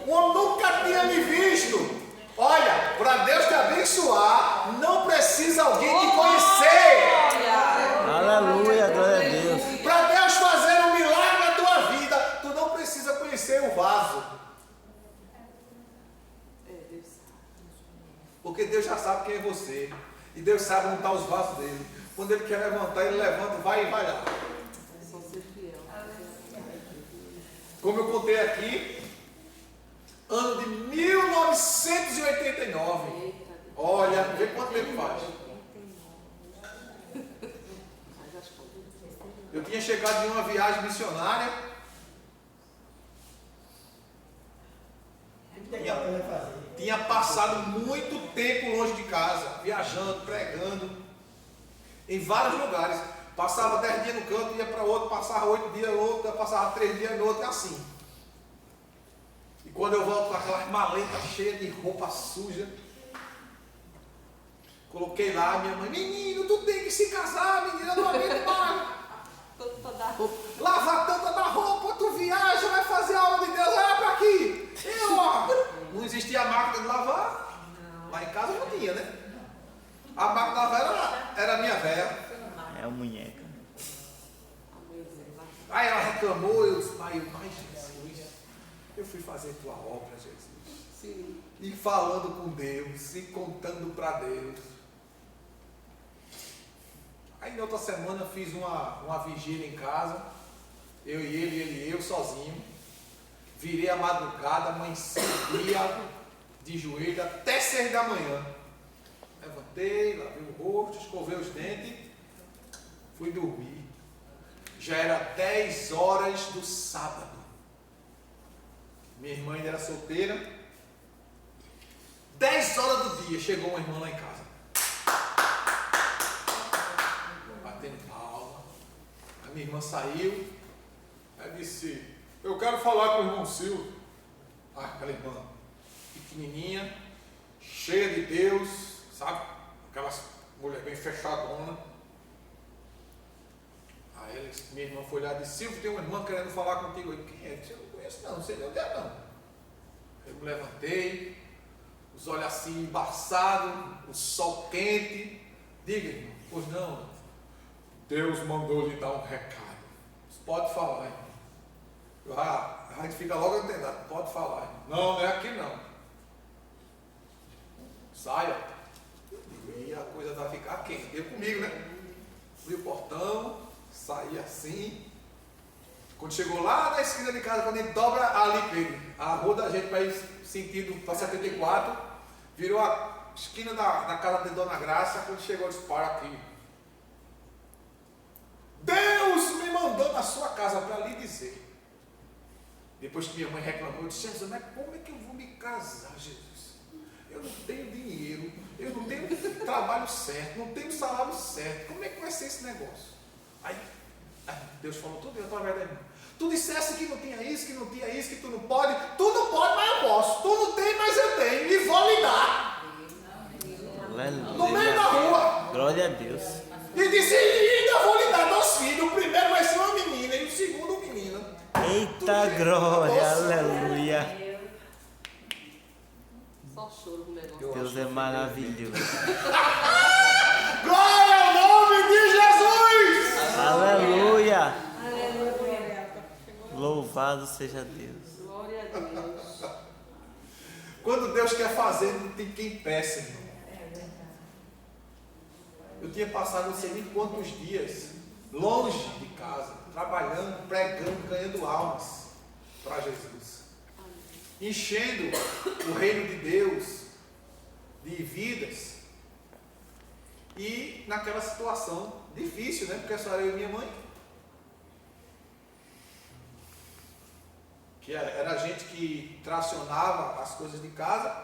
O homem nunca tinha me visto. Olha, para Deus te abençoar, não precisa alguém te conhecer.
Aleluia, glória a Deus.
Para Deus fazer um milagre na tua vida, tu não precisa conhecer o vaso. Porque Deus já sabe quem é você. E Deus sabe onde estão os vasos dele. Quando ele quer levantar, ele levanta, vai e vai lá.
Só ser fiel.
Como eu contei aqui, ano de 1989. Olha, vê quanto tempo faz. Eu tinha chegado de uma viagem missionária. Tinha passado muito tempo longe de casa, viajando, pregando, em vários lugares. Passava 10 dias no canto, ia para outro, passava 8 dias no outro, passava 3 dias no outro, e assim. E quando eu volto com aquelas maletas cheias de roupa suja, coloquei lá, minha mãe, menino, tu tem que se casar, menina, não aguento mais.
Toda roupa.
Lava tanta da roupa, tu viaja, vai fazer a obra de Deus, olha para aqui. Eu, ó, não existia a máquina de lavar. Lá em casa não tinha, né? A máquina de lavar era a minha velha.
É a munheca.
Aí ela reclamou, eu disse, mas Jesus, eu fui fazer tua obra, Jesus.
Sim.
E falando com Deus, e contando para Deus. Aí na outra semana fiz uma vigília em casa, eu e ele e eu sozinho. Virei a madrugada, amanheci o dia de joelho até 6 da manhã. Levantei, lavei o rosto, escovei os dentes, fui dormir. Já era 10 horas do sábado. Minha irmã ainda era solteira. 10 horas do dia, chegou uma irmã lá em casa. Batendo palma. A minha irmã saiu. Aí disse, eu quero falar com o irmão Silvio. Ah, aquela irmã pequenininha, cheia de Deus, sabe? Aquelas mulher bem fechadona. Aí minha irmã foi lá e disse, Silvio, tem uma irmã querendo falar contigo. Eu disse, quem é? Eu disse, eu não conheço não sei de onde é não. Eu me levantei, os olhos assim embaçados, o sol quente. Diga, irmão, pois não. Deus mandou lhe dar um recado. Você pode falar, irmão. A gente fica logo entendendo, pode falar. Irmão. Não é aqui não. Saia. E a coisa vai ficar quente. Eu comigo, né? Abri o portão, saí assim. Quando chegou lá na esquina de casa, quando a gente dobra ali, Pedro, a rua da gente para ir sentido para 74, virou a esquina da casa de Dona Graça. Quando chegou, eu disse, para aqui. Deus me mandou na sua casa para lhe dizer. Depois que minha mãe reclamou, eu disse, Jesus, mas como é que eu vou me casar, Jesus? Eu não tenho dinheiro, eu não tenho trabalho certo, não tenho salário certo. Como é que vai ser esse negócio? Aí Deus falou tudo através da irmã. Tu dissesse que não tinha isso, que não tinha isso, que tu não pode, mas eu posso. Tu não tem, mas eu tenho, e vou lhe dar.
Aleluia.
No meio da rua.
Glória a Deus.
E disse, e ainda vou lhe dar 2 filhos. O primeiro vai ser uma menina e o segundo um menino.
Eita glória, aleluia.
Só choro no negócio.
Deus é maravilhoso.
Glória ao nome de Jesus!
Aleluia. Louvado seja Deus.
Glória a Deus.
Quando Deus quer fazer, não tem quem peça, irmão. Eu tinha passado não sei nem quantos dias longe de casa, trabalhando, pregando, ganhando almas para Jesus, enchendo o reino de Deus de vidas. E naquela situação difícil, né? Porque só era eu e minha mãe. Que era a gente que tracionava as coisas de casa.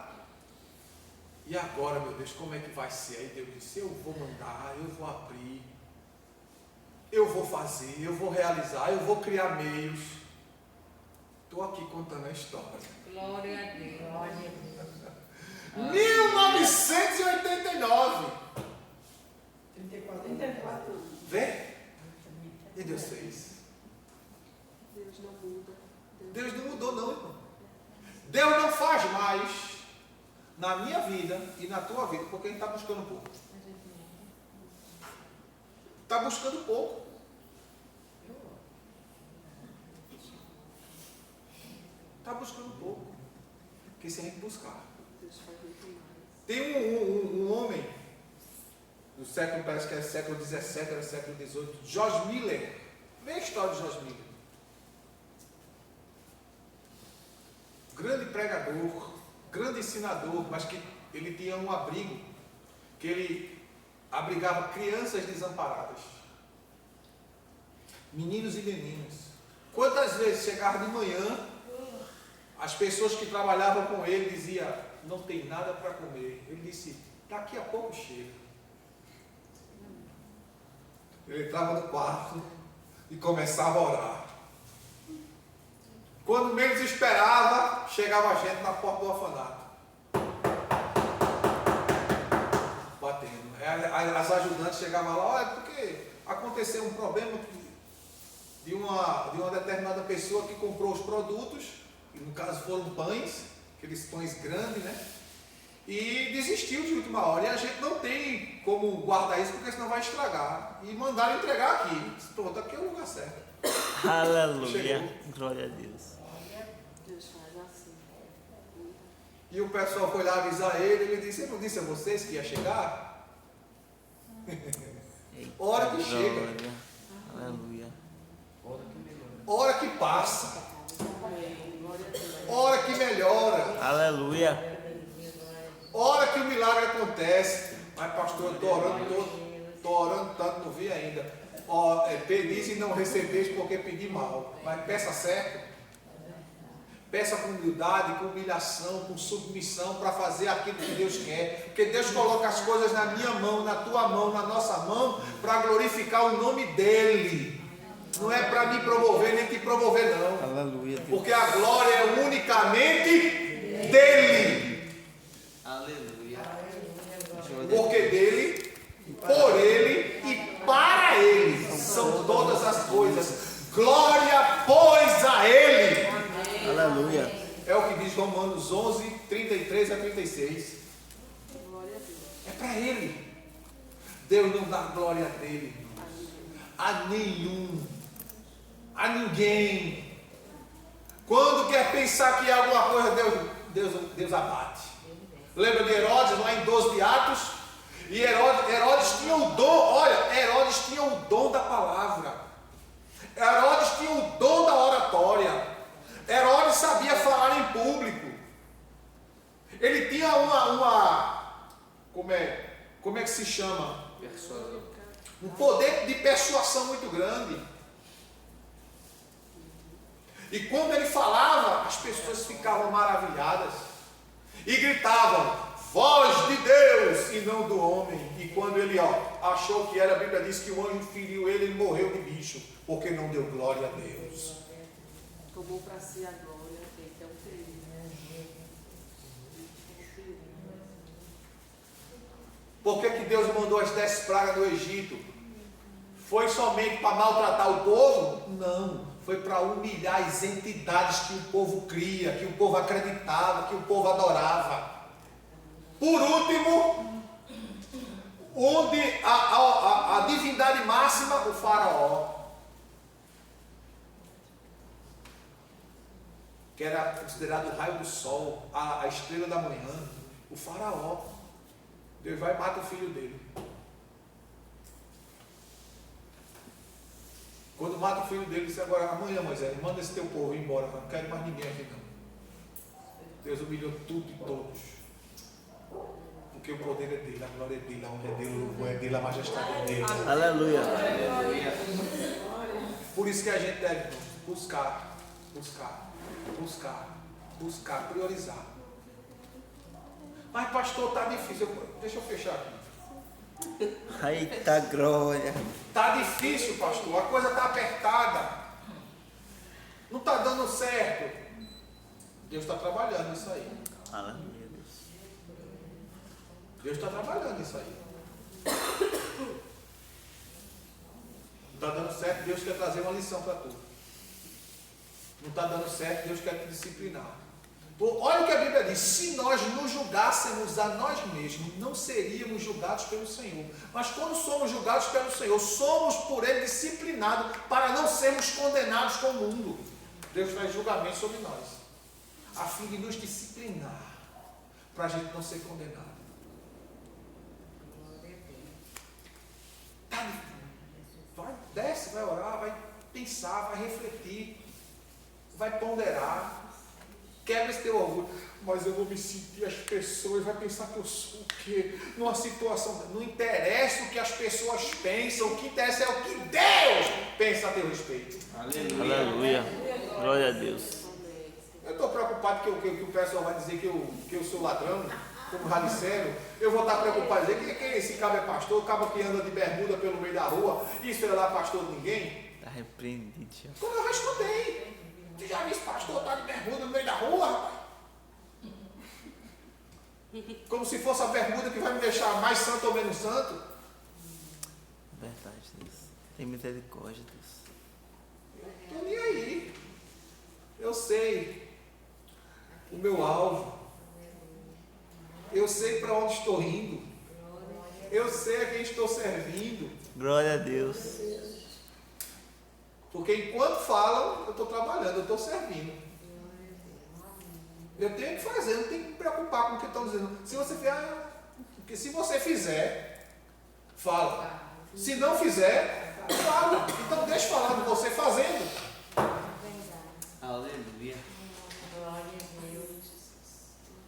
E agora, meu Deus, como é que vai ser? Aí Deus disse, eu vou mandar, eu vou abrir, eu vou fazer, eu vou realizar, eu vou criar meios. Estou aqui contando a história.
Glória a Deus.
1989.
34.
Deus fez.
Deus não muda.
Deus não mudou, não, irmão. Deus não faz mais na minha vida e na tua vida, porque Ele está buscando pouco. Está buscando pouco. Está buscando pouco. Porque se a gente buscar.
Deus faz muito mais.
Tem um homem, do século, parece que é século XVII, era século XVIII, George Miller. Vê a história de George Miller. Grande pregador, grande ensinador, mas que ele tinha um abrigo, que ele abrigava crianças desamparadas, meninos e meninas. Quantas vezes chegava de manhã, as pessoas que trabalhavam com ele diziam, não tem nada para comer. Ele disse, daqui a pouco chega. Ele entrava no quarto e começava a orar. Quando menos esperava, chegava a gente na porta do orfanato. Batendo. As ajudantes chegavam lá, olha, porque aconteceu um problema de uma determinada pessoa que comprou os produtos, e no caso foram pães, aqueles pães grandes, né? E desistiu de última hora. E a gente não tem como guardar isso, porque senão vai estragar. E mandaram entregar aqui. Pronto, aqui é o lugar certo.
Aleluia. Glória a Deus.
Deus faz assim.
E o pessoal foi lá avisar ele disse, eu não disse a vocês que ia chegar?
Eita,
Hora que
glória.
chega.
Aleluia.
Hora que passa.
Glória a Deus.
Hora que melhora.
Aleluia.
Hora que o milagre acontece. Mas pastor, eu estou orando tanto, não vi ainda. Pedis e não recebeis porque pedi mal. Mas peça certo. Peça com humildade, com humilhação, com submissão para fazer aquilo que Deus quer. Porque Deus coloca as coisas na minha mão, na tua mão, na nossa mão, para glorificar o nome dEle. Não é para me promover nem te promover, não.
Aleluia. Deus.
Porque a glória é unicamente dEle.
Aleluia.
Porque dele, por ele e para ele são todas as coisas. Glória, pois, a ele.
Aleluia.
É o que diz Romanos 11, 33 a 36.
Glória a Deus.
É para ele. Deus não dá glória dele a nenhum, a ninguém. Quando quer pensar que é alguma coisa, Deus abate. Lembra de Herodes lá em 12 de Atos? E Herodes tinha o dom, olha, Herodes tinha o dom da palavra. Herodes tinha o dom da oratória. Herodes sabia falar em público. Ele tinha como é que se chama? Um poder de persuasão muito grande. E quando ele falava, as pessoas ficavam maravilhadas. E gritavam, voz de Deus e não do homem. E quando ele achou que era, a Bíblia diz que o anjo feriu ele, ele morreu de bicho, porque não deu glória a Deus.
Tomou para si a glória. Eita, é um perigo.
Por que Deus mandou as 10 pragas do Egito? Foi somente para maltratar o povo? Não. Foi para humilhar as entidades que o povo cria, que o povo acreditava, que o povo adorava. Por último, onde a divindade máxima, o faraó, que era considerado o raio do sol, a estrela da manhã, o faraó. Deus vai e mata o filho dele. Quando mata o filho dele, disse agora, amanhã, Moisés, manda esse teu povo ir embora, não quero mais ninguém aqui não. Deus humilhou tudo e todos. Porque o poder é dele, a glória é dele, a honra é dele, o louvor é dele, a majestade é dele.
Aleluia.
Por isso que a gente deve buscar, priorizar. Mas pastor, está difícil. Deixa eu fechar aqui.
Eita glória.
Está difícil, pastor. A coisa está apertada. Não está dando certo. Deus está trabalhando nisso aí.
Aleluia.
Deus está trabalhando nisso aí. está dando certo, Deus quer trazer uma lição para tu. Não está dando certo, Deus quer te disciplinar. Olha o que a Bíblia diz: se nós nos julgássemos a nós mesmos, não seríamos julgados pelo Senhor. Mas quando somos julgados pelo Senhor, somos por Ele disciplinados para não sermos condenados com o mundo. Deus faz julgamento sobre nós, a fim de nos disciplinar, para a gente não ser condenado. Vai, desce, vai orar, vai pensar, vai refletir, vai ponderar. Quebra esse teu orgulho. Mas eu vou me sentir, as pessoas vão pensar que eu sou o quê? Numa situação. Não interessa o que as pessoas pensam, o que interessa é o que Deus pensa a teu respeito.
Aleluia. Glória a Deus.
Eu estou preocupado que o pessoal vai dizer que eu sou ladrão, como já disseram. Eu vou estar preocupado em dizer que esse cabo é pastor, o cabo que anda de bermuda pelo meio da rua, isso é lá pastor de ninguém.
Está repreendido, já.
Como eu respondei. Você já viu esse pastor estar de bermuda no meio da rua, rapaz? Como se fosse a bermuda que vai me deixar mais santo ou menos santo.
Verdade, Deus. Tem misericórdia, Deus.
Estou nem aí. Eu sei o meu alvo. Eu sei para onde estou indo. Eu sei a quem estou servindo.
Glória a Deus.
Porque enquanto falam, eu estou trabalhando, eu estou servindo. Eu tenho que fazer, não tenho que me preocupar com o que estão dizendo. Se você fizer, porque se você fizer, fala. Se não fizer, fala. Então deixa falar de você fazendo.
Aleluia.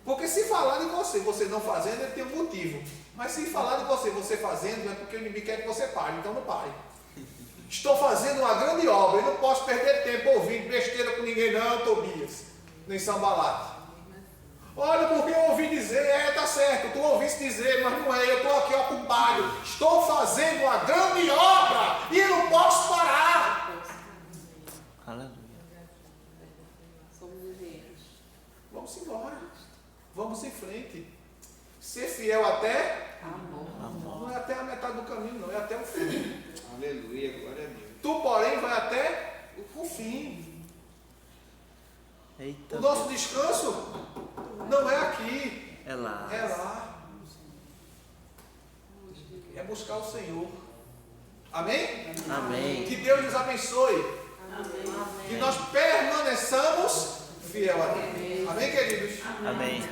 Porque se falar de você, você não fazendo, ele tem um motivo. Mas se falar de você, você fazendo, é porque o inimigo quer que você pare, então não pare. Estou fazendo uma grande obra e não posso perder tempo ouvindo besteira com ninguém não, Tobias, nem Sambalate. Olha, porque eu ouvi dizer, tá certo, tu ouviste dizer, mas não é, eu estou aqui ocupado. Estou fazendo uma grande obra e não posso parar.
Aleluia.
Somos guerreiros.
Vamos embora, vamos em frente. Ser fiel até, não é até a metade do caminho, não, é até o fim.
Aleluia, glória a Deus.
Tu, porém, vai até o fim.
Eita.
O nosso descanso não é aqui,
É lá.
é lá. É buscar o Senhor. Amém?
Amém.
Que Deus nos abençoe.
Amém.
Que nós permaneçamos fiel a Deus. Amém, queridos?
Amém.